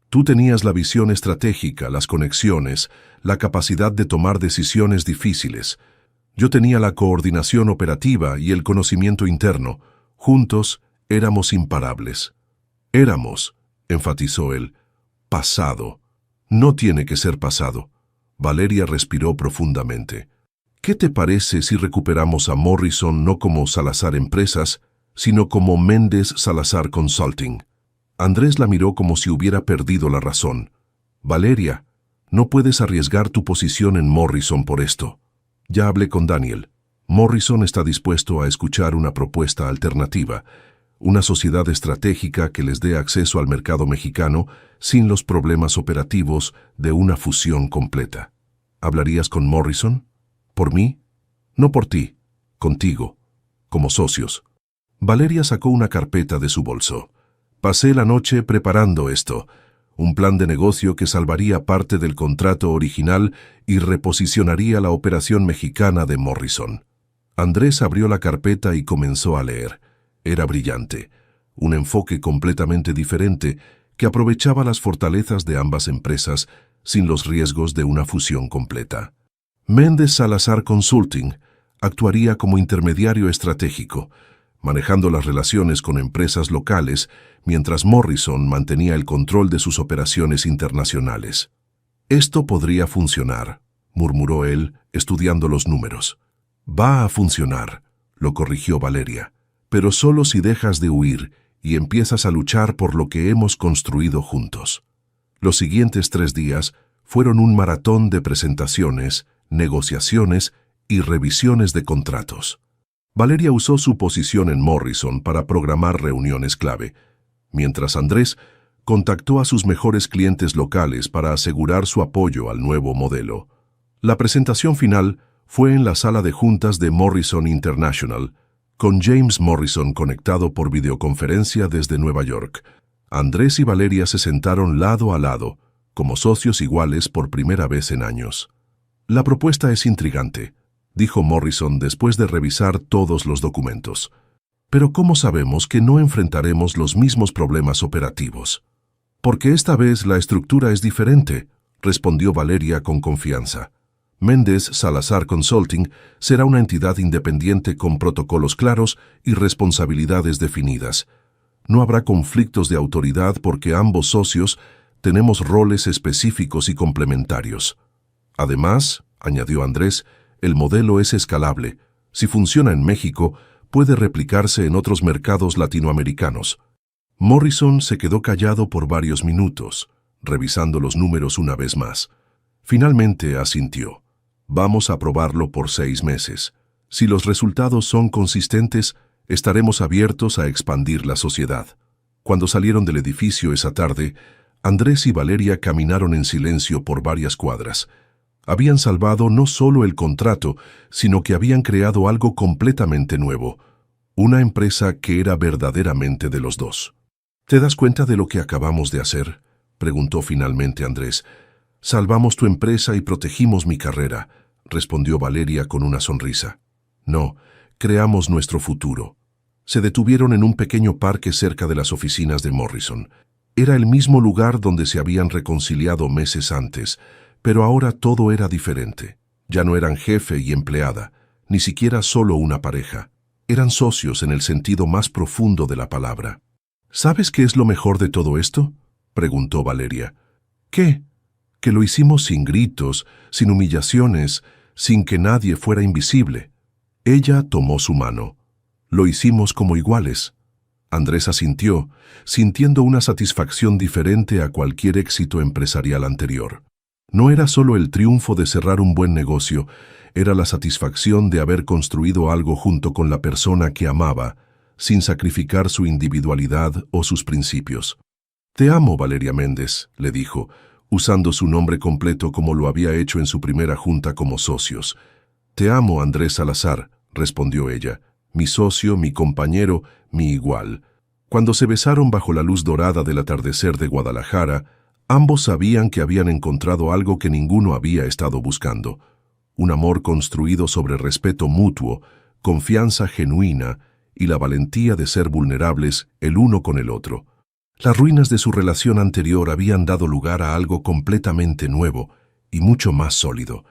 Speaker 1: Tú tenías la visión estratégica, las conexiones, la capacidad de tomar decisiones difíciles. Yo tenía la coordinación operativa y el conocimiento interno. Juntos éramos imparables». «Éramos», enfatizó él, «pasado. No tiene que ser pasado». Valeria respiró profundamente. «¿Qué te parece si recuperamos a Morrison no como Salazar Empresas, sino como Méndez Salazar Consulting?» Andrés la miró como si hubiera perdido la razón. «Valeria, no puedes arriesgar tu posición en Morrison por esto. Ya hablé con Daniel. Morrison está dispuesto a escuchar una propuesta alternativa, una sociedad estratégica que les dé acceso al mercado mexicano sin los problemas operativos de una fusión completa. ¿Hablarías con Morrison? ¿Por mí? No por ti, contigo, como socios». Valeria sacó una carpeta de su bolso. «Pasé la noche preparando esto, un plan de negocio que salvaría parte del contrato original y reposicionaría la operación mexicana de Morrison». Andrés abrió la carpeta y comenzó a leer. Era brillante, un enfoque completamente diferente que aprovechaba las fortalezas de ambas empresas sin los riesgos de una fusión completa. Méndez Salazar Consulting actuaría como intermediario estratégico, manejando las relaciones con empresas locales, mientras Morrison mantenía el control de sus operaciones internacionales. «Esto podría funcionar», murmuró él, estudiando los números. «Va a funcionar», lo corrigió Valeria, «pero solo si dejas de huir y empiezas a luchar por lo que hemos construido juntos». Los siguientes 3 días fueron un maratón de presentaciones, negociaciones y revisiones de contratos. Valeria usó su posición en Morrison para programar reuniones clave, mientras Andrés contactó a sus mejores clientes locales para asegurar su apoyo al nuevo modelo. La presentación final fue en la sala de juntas de Morrison International, con James Morrison conectado por videoconferencia desde Nueva York. Andrés y Valeria se sentaron lado a lado, como socios iguales por primera vez en años. «La propuesta es intrigante», dijo Morrison después de revisar todos los documentos. «Pero ¿cómo sabemos que no enfrentaremos los mismos problemas operativos?» «Porque esta vez la estructura es diferente», respondió Valeria con confianza. «Méndez Salazar Consulting será una entidad independiente con protocolos claros y responsabilidades definidas. No habrá conflictos de autoridad porque ambos socios tenemos roles específicos y complementarios. Además», añadió Andrés, «el modelo es escalable. Si funciona en México, puede replicarse en otros mercados latinoamericanos». Morrison se quedó callado por varios minutos, revisando los números una vez más. Finalmente asintió. «Vamos a probarlo por 6 meses. Si los resultados son consistentes, estaremos abiertos a expandir la sociedad». Cuando salieron del edificio esa tarde, Andrés y Valeria caminaron en silencio por varias cuadras. Habían salvado no solo el contrato, sino que habían creado algo completamente nuevo, una empresa que era verdaderamente de los dos. «¿Te das cuenta de lo que acabamos de hacer?», preguntó finalmente Andrés. «Salvamos tu empresa y protegimos mi carrera», respondió Valeria con una sonrisa. «No, creamos nuestro futuro». Se detuvieron en un pequeño parque cerca de las oficinas de Morrison. Era el mismo lugar donde se habían reconciliado meses antes, pero ahora todo era diferente. Ya no eran jefe y empleada, ni siquiera solo una pareja. Eran socios en el sentido más profundo de la palabra. ¿Sabes qué es lo mejor de todo esto?, preguntó Valeria. ¿Qué? Que lo hicimos sin gritos, sin humillaciones, sin que nadie fuera invisible. Ella tomó su mano. Lo hicimos como iguales. Andrés asintió, sintiendo una satisfacción diferente a cualquier éxito empresarial anterior. No era solo el triunfo de cerrar un buen negocio, era la satisfacción de haber construido algo junto con la persona que amaba, sin sacrificar su individualidad o sus principios. «Te amo, Valeria Méndez», le dijo, usando su nombre completo como lo había hecho en su primera junta como socios. «Te amo, Andrés Salazar», respondió ella, «mi socio, mi compañero, mi igual». Cuando se besaron bajo la luz dorada del atardecer de Guadalajara, ambos sabían que habían encontrado algo que ninguno había estado buscando. Un amor construido sobre respeto mutuo, confianza genuina y la valentía de ser vulnerables el uno con el otro. Las ruinas de su relación anterior habían dado lugar a algo completamente nuevo y mucho más sólido,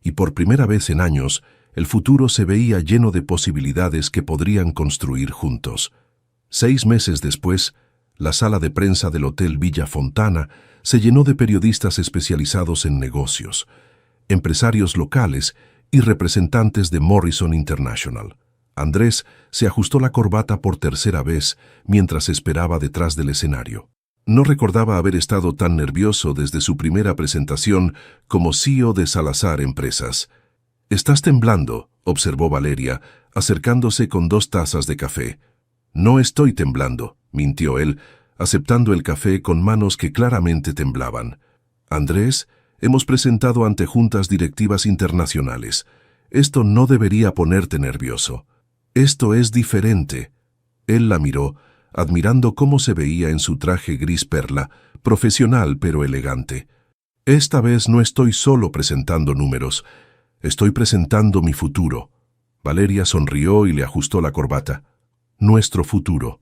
Speaker 1: y por primera vez en años, el futuro se veía lleno de posibilidades que podrían construir juntos. 6 meses después, la sala de prensa del Hotel Villa Fontana se llenó de periodistas especializados en negocios, empresarios locales y representantes de Morrison International. Andrés se ajustó la corbata por tercera vez mientras esperaba detrás del escenario. No recordaba haber estado tan nervioso desde su primera presentación como CEO de Salazar Empresas. «Estás temblando», observó Valeria, acercándose con 2 tazas de café. «No estoy temblando», mintió él, aceptando el café con manos que claramente temblaban. «Andrés, hemos presentado ante juntas directivas internacionales. Esto no debería ponerte nervioso. Esto es diferente». Él la miró, admirando cómo se veía en su traje gris perla, profesional pero elegante. «Esta vez no estoy solo presentando números, estoy presentando mi futuro». Valeria sonrió y le ajustó la corbata. «Nuestro futuro».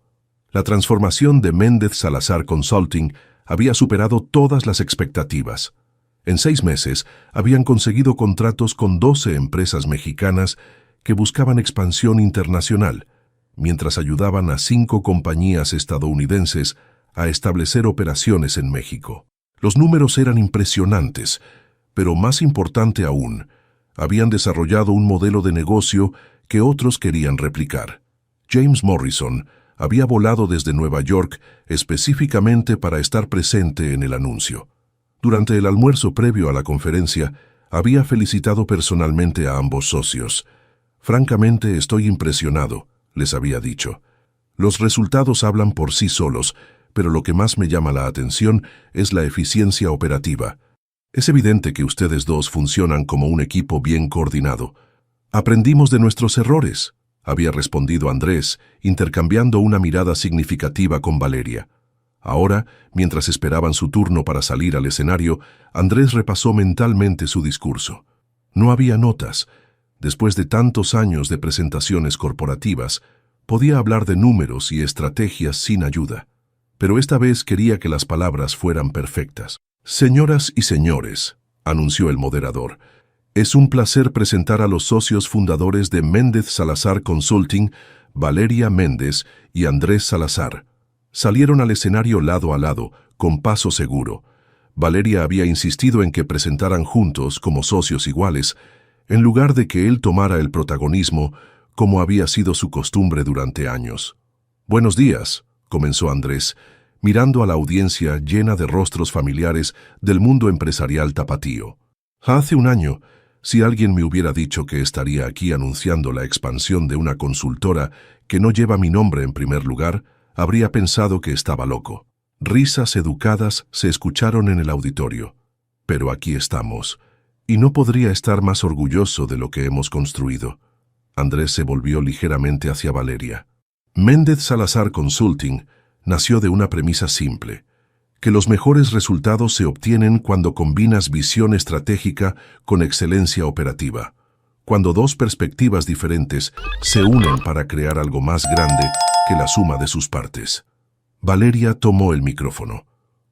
Speaker 1: La transformación de Méndez Salazar Consulting había superado todas las expectativas. En 6 meses habían conseguido contratos con 12 empresas mexicanas que buscaban expansión internacional, mientras ayudaban a 5 compañías estadounidenses a establecer operaciones en México. Los números eran impresionantes, pero más importante aún, habían desarrollado un modelo de negocio que otros querían replicar. James Morrison había volado desde Nueva York específicamente para estar presente en el anuncio. Durante el almuerzo previo a la conferencia, había felicitado personalmente a ambos socios. «Francamente, estoy impresionado», les había dicho. «Los resultados hablan por sí solos, pero lo que más me llama la atención es la eficiencia operativa. Es evidente que ustedes dos funcionan como un equipo bien coordinado. Aprendimos de nuestros errores», había respondido Andrés, intercambiando una mirada significativa con Valeria. Ahora, mientras esperaban su turno para salir al escenario, Andrés repasó mentalmente su discurso. No había notas. Después de tantos años de presentaciones corporativas, podía hablar de números y estrategias sin ayuda. Pero esta vez quería que las palabras fueran perfectas. «Señoras y señores», anunció el moderador, «es un placer presentar a los socios fundadores de Méndez Salazar Consulting, Valeria Méndez y Andrés Salazar». Salieron al escenario lado a lado, con paso seguro. Valeria había insistido en que presentaran juntos como socios iguales, en lugar de que él tomara el protagonismo, como había sido su costumbre durante años. «Buenos días», comenzó Andrés, mirando a la audiencia llena de rostros familiares del mundo empresarial tapatío. «Hace un año, si alguien me hubiera dicho que estaría aquí anunciando la expansión de una consultora que no lleva mi nombre en primer lugar, habría pensado que estaba loco». Risas educadas se escucharon en el auditorio. «Pero aquí estamos, y no podría estar más orgulloso de lo que hemos construido». Andrés se volvió ligeramente hacia Valeria. Méndez Salazar Consulting nació de una premisa simple, que los mejores resultados se obtienen cuando combinas visión estratégica con excelencia operativa. cuando dos perspectivas diferentes se unen para crear algo más grande que la suma de sus partes. Valeria tomó el micrófono.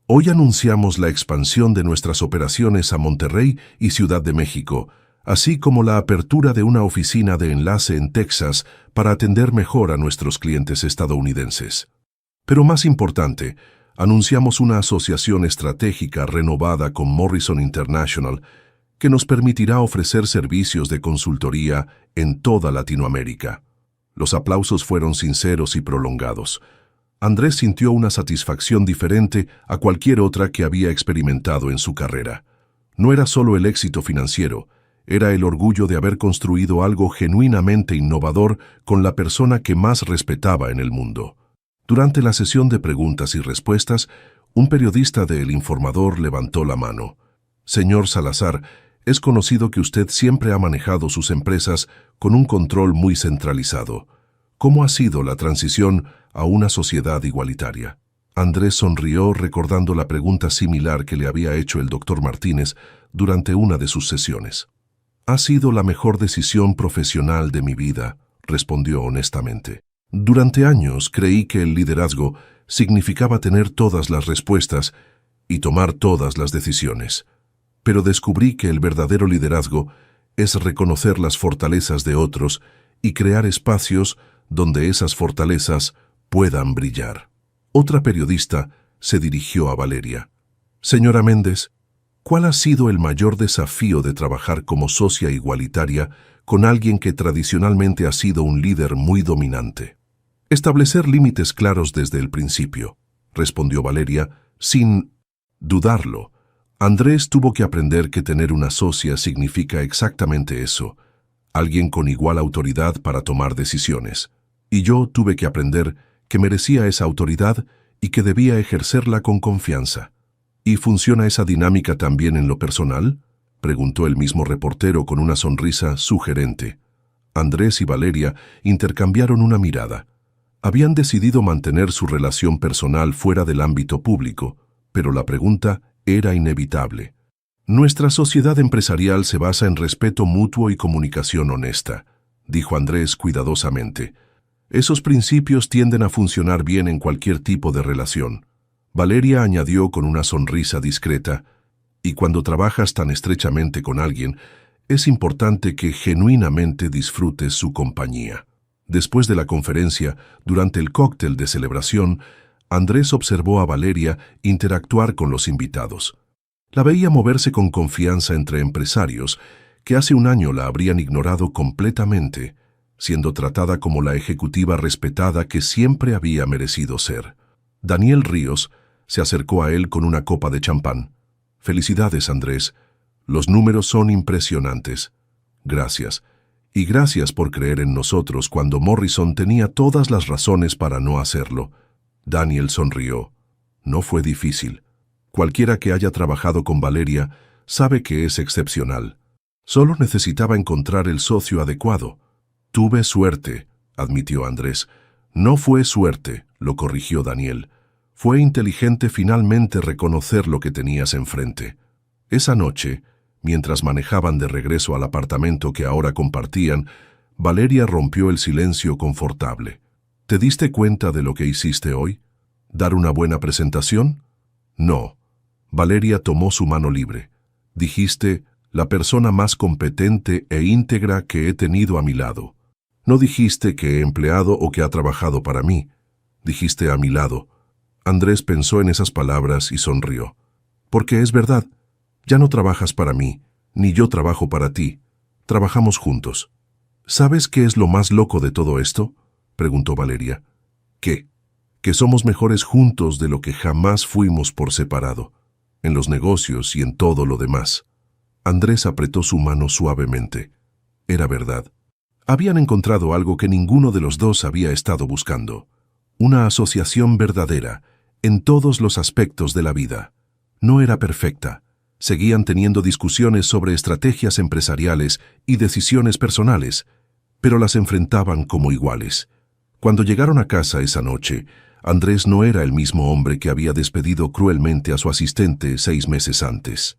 Speaker 1: Hoy anunciamos la expansión de nuestras operaciones a Monterrey y Ciudad de México, así como la apertura de una oficina de enlace en Texas para atender mejor a nuestros clientes estadounidenses. Pero más importante, anunciamos una asociación estratégica renovada con Morrison International que nos permitirá ofrecer servicios de consultoría en toda Latinoamérica. Los aplausos fueron sinceros y prolongados. Andrés sintió una satisfacción diferente a cualquier otra que había experimentado en su carrera. No era solo el éxito financiero, era el orgullo de haber construido algo genuinamente innovador con la persona que más respetaba en el mundo. Durante la sesión de preguntas y respuestas, un periodista de El Informador levantó la mano. Señor Salazar, es conocido que usted siempre ha manejado sus empresas con un control muy centralizado. ¿Cómo ha sido la transición a una sociedad igualitaria? Andrés sonrió recordando la pregunta similar que le había hecho el doctor Martínez durante una de sus sesiones. Ha sido la mejor decisión profesional de mi vida, respondió honestamente. Durante años creí que el liderazgo significaba tener todas las respuestas y tomar todas las decisiones. Pero descubrí que el verdadero liderazgo es reconocer las fortalezas de otros y crear espacios donde esas fortalezas puedan brillar. Otra periodista se dirigió a Valeria. Señora Méndez, ¿cuál ha sido el mayor desafío de trabajar como socia igualitaria con alguien que tradicionalmente ha sido un líder muy dominante? Establecer límites claros desde el principio, respondió Valeria, sin dudarlo. Andrés tuvo que aprender que tener una socia significa exactamente eso, alguien con igual autoridad para tomar decisiones. Y yo tuve que aprender que merecía esa autoridad y que debía ejercerla con confianza. ¿Y funciona esa dinámica también en lo personal?, preguntó el mismo reportero con una sonrisa sugerente. Andrés y Valeria intercambiaron una mirada. Habían decidido mantener su relación personal fuera del ámbito público, pero la pregunta era inevitable. Nuestra sociedad empresarial se basa en respeto mutuo y comunicación honesta, dijo Andrés cuidadosamente. Esos principios tienden a funcionar bien en cualquier tipo de relación. Valeria añadió con una sonrisa discreta, y cuando trabajas tan estrechamente con alguien, es importante que genuinamente disfrutes su compañía. Después de la conferencia, durante el cóctel de celebración, Andrés observó a Valeria interactuar con los invitados. La veía moverse con confianza entre empresarios que hace un año la habrían ignorado completamente, siendo tratada como la ejecutiva respetada que siempre había merecido ser. Daniel Ríos se acercó a él con una copa de champán. «Felicidades, Andrés. Los números son impresionantes. Gracias. Y gracias por creer en nosotros cuando Morrison tenía todas las razones para no hacerlo». Daniel sonrió. No fue difícil. Cualquiera que haya trabajado con Valeria sabe que es excepcional. Solo necesitaba encontrar el socio adecuado. Tuve suerte, admitió Andrés. No fue suerte, lo corrigió Daniel. Fue inteligente finalmente reconocer lo que tenías enfrente. Esa noche, mientras manejaban de regreso al apartamento que ahora compartían, Valeria rompió el silencio confortable. ¿Te diste cuenta de lo que hiciste hoy? ¿Dar una buena presentación? No. Valeria tomó su mano libre. Dijiste, la persona más competente e íntegra que he tenido a mi lado. No dijiste que he empleado o que ha trabajado para mí. Dijiste a mi lado. Andrés pensó en esas palabras y sonrió. Porque es verdad. Ya no trabajas para mí, ni yo trabajo para ti. Trabajamos juntos. ¿Sabes qué es lo más loco de todo esto?, preguntó Valeria. ¿Qué? Que somos mejores juntos de lo que jamás fuimos por separado, en los negocios y en todo lo demás. Andrés apretó su mano suavemente. Era verdad. Habían encontrado algo que ninguno de los dos había estado buscando. Una asociación verdadera, en todos los aspectos de la vida. No era perfecta. Seguían teniendo discusiones sobre estrategias empresariales y decisiones personales, pero las enfrentaban como iguales. Cuando llegaron a casa esa noche, Andrés no era el mismo hombre que había despedido cruelmente a su asistente 6 meses antes.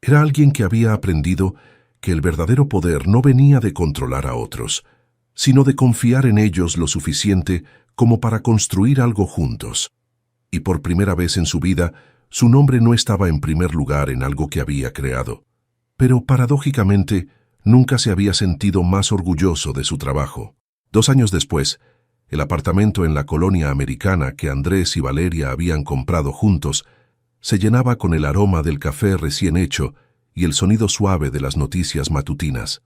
Speaker 1: Era alguien que había aprendido que el verdadero poder no venía de controlar a otros, sino de confiar en ellos lo suficiente como para construir algo juntos. Y por primera vez en su vida, su nombre no estaba en primer lugar en algo que había creado. Pero, paradójicamente, nunca se había sentido más orgulloso de su trabajo. 2 años después, el apartamento en la colonia americana que Andrés y Valeria habían comprado juntos se llenaba con el aroma del café recién hecho y el sonido suave de las noticias matutinas.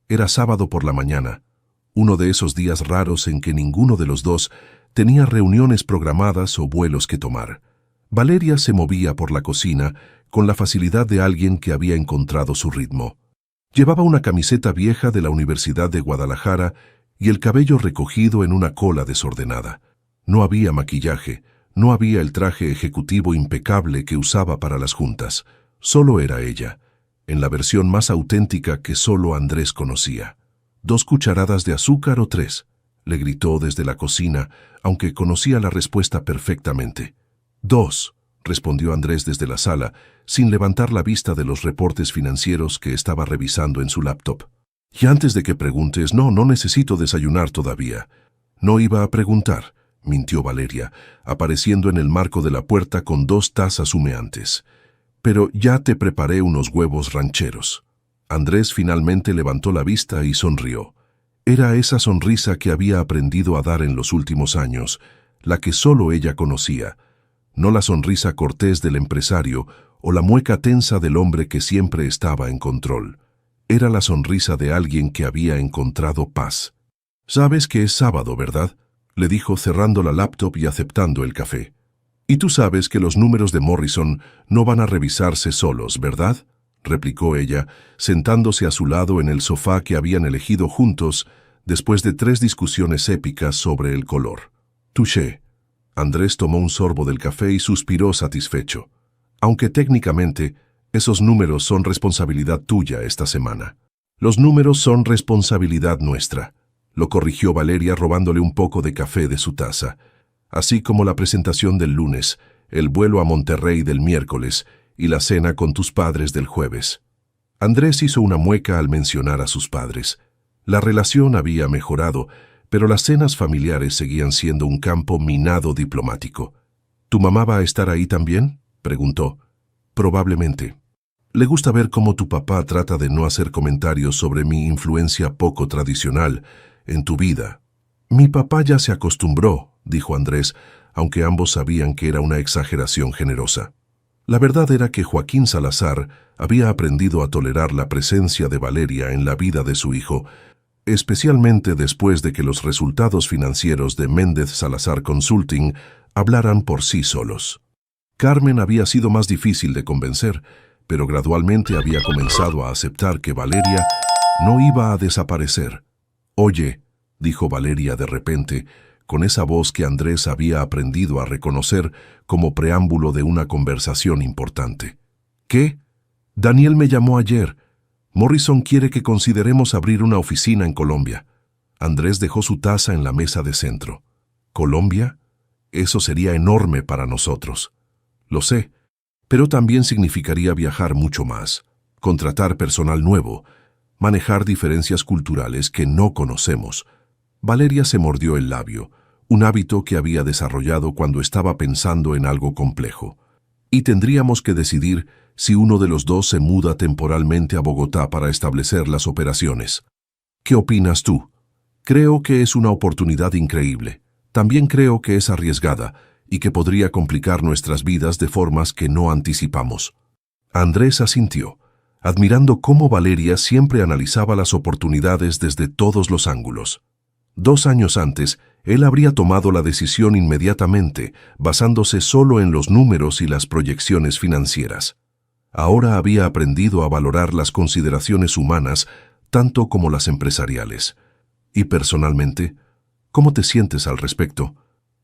Speaker 1: Era sábado por la mañana, uno de esos días raros en que ninguno de los dos tenía reuniones programadas o vuelos que tomar. Valeria se movía por la cocina con la facilidad de alguien que había encontrado su ritmo. Llevaba una camiseta vieja de la Universidad de Guadalajara y el cabello recogido en una cola desordenada. No había maquillaje, no había el traje ejecutivo impecable que usaba para las juntas. Solo era ella, en la versión más auténtica que solo Andrés conocía. «¿2 cucharadas de azúcar o 3?» le gritó desde la cocina, aunque conocía la respuesta perfectamente. «2», respondió Andrés desde la sala, sin levantar la vista de los reportes financieros que estaba revisando en su laptop. «Y antes de que preguntes, no necesito desayunar todavía». «No iba a preguntar», mintió Valeria, apareciendo en el marco de la puerta con 2 tazas humeantes. «Pero ya te preparé unos huevos rancheros». Andrés finalmente levantó la vista y sonrió. Era esa sonrisa que había aprendido a dar en los últimos años, la que solo ella conocía, no la sonrisa cortés del empresario o la mueca tensa del hombre que siempre estaba en control. Era la sonrisa de alguien que había encontrado paz. «Sabes que es sábado, ¿verdad?», le dijo cerrando la laptop y aceptando el café. «Y tú sabes que los números de Morrison no van a revisarse solos, ¿verdad?», replicó ella, sentándose a su lado en el sofá que habían elegido juntos después de 3 discusiones épicas sobre el color. «Touché». Andrés tomó un sorbo del café y suspiró satisfecho. «Aunque técnicamente, esos números son responsabilidad tuya esta semana». «Los números son responsabilidad nuestra», lo corrigió Valeria robándole un poco de café de su taza. «Así como la presentación del lunes, el vuelo a Monterrey del miércoles y la cena con tus padres del jueves». Andrés hizo una mueca al mencionar a sus padres. La relación había mejorado, pero las cenas familiares seguían siendo un campo minado diplomático. «¿Tu mamá va a estar ahí también?», preguntó. «Probablemente. Le gusta ver cómo tu papá trata de no hacer comentarios sobre mi influencia poco tradicional en tu vida». «Mi papá ya se acostumbró», dijo Andrés, aunque ambos sabían que era una exageración generosa. La verdad era que Joaquín Salazar había aprendido a tolerar la presencia de Valeria en la vida de su hijo, especialmente después de que los resultados financieros de Méndez Salazar Consulting hablaran por sí solos. Carmen había sido más difícil de convencer, pero gradualmente había comenzado a aceptar que Valeria no iba a desaparecer. «Oye», dijo Valeria de repente, con esa voz que Andrés había aprendido a reconocer como preámbulo de una conversación importante. «¿Qué? Daniel me llamó ayer. Morrison quiere que consideremos abrir una oficina en Colombia». Andrés dejó su taza en la mesa de centro. «¿Colombia? Eso sería enorme para nosotros». «Lo sé, pero también significaría viajar mucho más, contratar personal nuevo, manejar diferencias culturales que no conocemos». Valeria se mordió el labio, un hábito que había desarrollado cuando estaba pensando en algo complejo. «Y tendríamos que decidir si uno de los dos se muda temporalmente a Bogotá para establecer las operaciones. ¿Qué opinas tú?» «Creo que es una oportunidad increíble. También creo que es arriesgada y que podría complicar nuestras vidas de formas que no anticipamos». Andrés asintió, admirando cómo Valeria siempre analizaba las oportunidades desde todos los ángulos. 2 años antes, él habría tomado la decisión inmediatamente, basándose solo en los números y las proyecciones financieras. Ahora había aprendido a valorar las consideraciones humanas tanto como las empresariales. «Y personalmente, ¿cómo te sientes al respecto?»,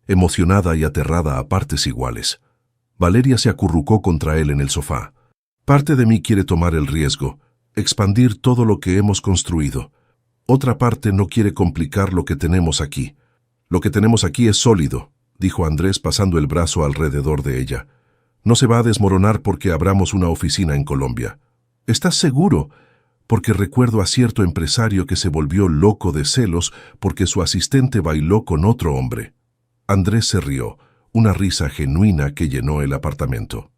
Speaker 1: emocionada y aterrada a partes iguales. Valeria se acurrucó contra él en el sofá. «Parte de mí quiere tomar el riesgo, expandir todo lo que hemos construido. Otra parte no quiere complicar lo que tenemos aquí. Lo que tenemos aquí es sólido», dijo Andrés pasando el brazo alrededor de ella. «No se va a desmoronar porque abramos una oficina en Colombia». «¿Estás seguro? porque recuerdo a cierto empresario que se volvió loco de celos porque su asistente bailó con otro hombre. Andrés se rió, una risa genuina que llenó el apartamento.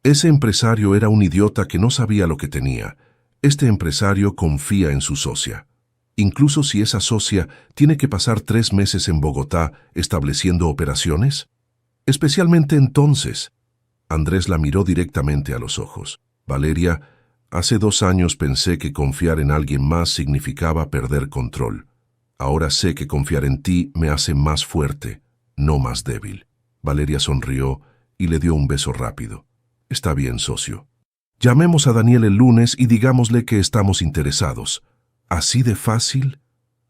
Speaker 1: Ese empresario era un idiota que no sabía lo que tenía. Este empresario confía en su socia. Incluso si esa socia tiene que pasar 3 meses en Bogotá estableciendo operaciones. Especialmente entonces. Andrés la miró directamente a los ojos. Valeria, hace 2 años pensé que confiar en alguien más significaba perder control. Ahora sé que confiar en ti me hace más fuerte, no más débil. Valeria sonrió y le dio un beso rápido. Está bien, socio. Llamemos a Daniel el lunes y digámosle que estamos interesados. ¿Así de fácil?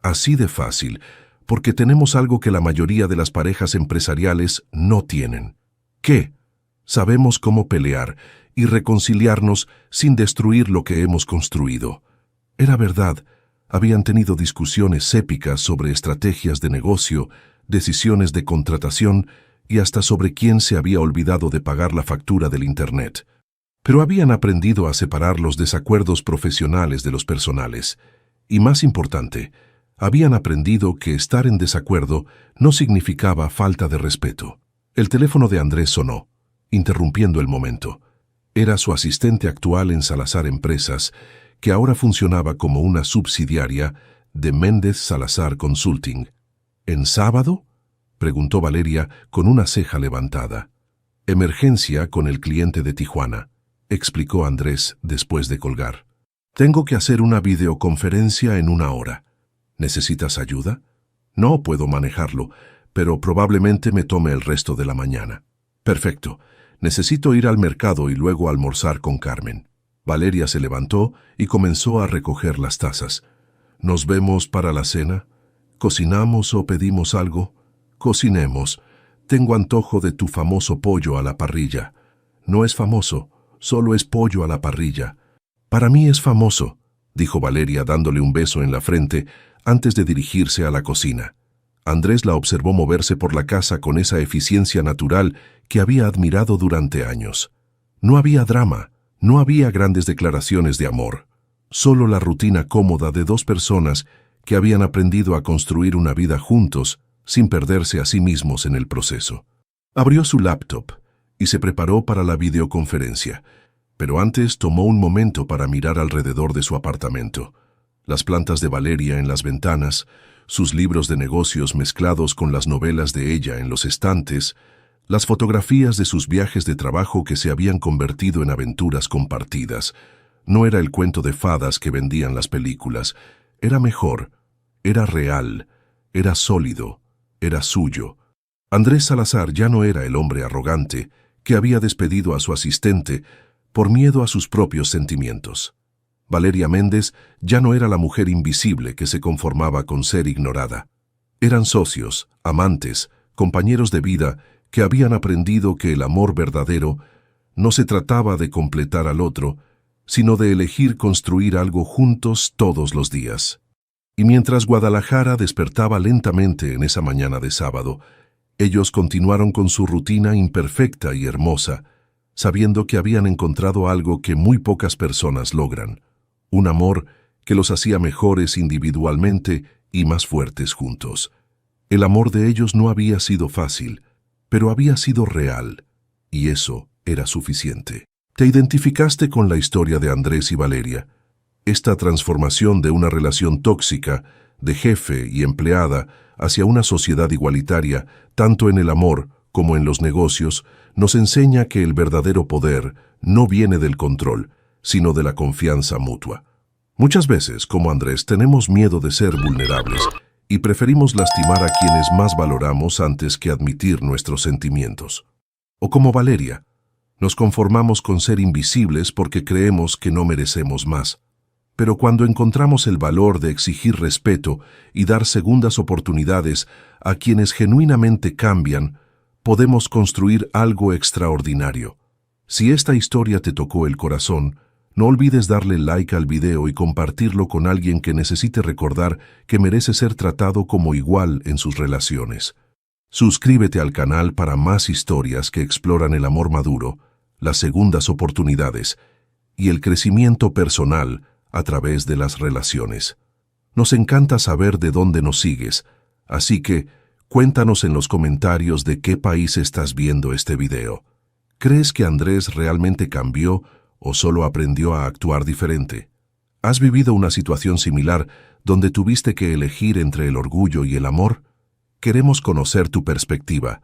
Speaker 1: Así de fácil, porque tenemos algo que la mayoría de las parejas empresariales no tienen. ¿Qué? Sabemos cómo pelear y reconciliarnos sin destruir lo que hemos construido. Era verdad, habían tenido discusiones épicas sobre estrategias de negocio, decisiones de contratación y hasta sobre quién se había olvidado de pagar la factura del Internet. Pero habían aprendido a separar los desacuerdos profesionales de los personales. Y más importante, habían aprendido que estar en desacuerdo no significaba falta de respeto. El teléfono de Andrés sonó, interrumpiendo el momento. Era su asistente actual en Salazar Empresas, que ahora funcionaba como una subsidiaria de Méndez Salazar Consulting. ¿En sábado?, preguntó Valeria con una ceja levantada. Emergencia con el cliente de Tijuana, explicó Andrés después de colgar. Tengo que hacer una videoconferencia en 1 hora. ¿Necesitas ayuda? No puedo manejarlo, pero probablemente me tome el resto de la mañana. Perfecto. Necesito ir al mercado y luego almorzar con Carmen. Valeria se levantó y comenzó a recoger las tazas. ¿Nos vemos para la cena? ¿Cocinamos o pedimos algo? Cocinemos. Tengo antojo de tu famoso pollo a la parrilla. No es famoso, solo es pollo a la parrilla. Para mí es famoso, dijo Valeria dándole un beso en la frente antes de dirigirse a la cocina. Andrés la observó moverse por la casa con esa eficiencia natural que había admirado durante años. No había drama, no había grandes declaraciones de amor, solo la rutina cómoda de 2 personas que habían aprendido a construir una vida juntos sin perderse a sí mismos en el proceso. Abrió su laptop y se preparó para la videoconferencia, pero antes tomó un momento para mirar alrededor de su apartamento. Las plantas de Valeria en las ventanas, sus libros de negocios mezclados con las novelas de ella en los estantes, las fotografías de sus viajes de trabajo que se habían convertido en aventuras compartidas. No era el cuento de fadas que vendían las películas. Era mejor, era real, era sólido, era suyo. Andrés Salazar ya no era el hombre arrogante que había despedido a su asistente por miedo a sus propios sentimientos. Valeria Méndez ya no era la mujer invisible que se conformaba con ser ignorada. Eran socios, amantes, compañeros de vida que habían aprendido que el amor verdadero no se trataba de completar al otro, sino de elegir construir algo juntos todos los días. Y mientras Guadalajara despertaba lentamente en esa mañana de sábado, ellos continuaron con su rutina imperfecta y hermosa, sabiendo que habían encontrado algo que muy pocas personas logran, un amor que los hacía mejores individualmente y más fuertes juntos. El amor de ellos no había sido fácil, pero había sido real, y eso era suficiente. Te identificaste con la historia de Andrés y Valeria. Esta transformación de una relación tóxica, de jefe y empleada, hacia una sociedad igualitaria, tanto en el amor como en los negocios, nos enseña que el verdadero poder no viene del control, sino de la confianza mutua. Muchas veces, como Andrés, tenemos miedo de ser vulnerables y preferimos lastimar a quienes más valoramos antes que admitir nuestros sentimientos. O como Valeria, nos conformamos con ser invisibles porque creemos que no merecemos más. Pero cuando encontramos el valor de exigir respeto y dar segundas oportunidades a quienes genuinamente cambian, podemos construir algo extraordinario. Si esta historia te tocó el corazón, no olvides darle like al video y compartirlo con alguien que necesite recordar que merece ser tratado como igual en sus relaciones. Suscríbete al canal para más historias que exploran el amor maduro, las segundas oportunidades y el crecimiento personal a través de las relaciones. Nos encanta saber de dónde nos sigues, así que cuéntanos en los comentarios de qué país estás viendo este video. ¿Crees que Andrés realmente cambió o solo aprendió a actuar diferente? ¿Has vivido una situación similar donde tuviste que elegir entre el orgullo y el amor? Queremos conocer tu perspectiva.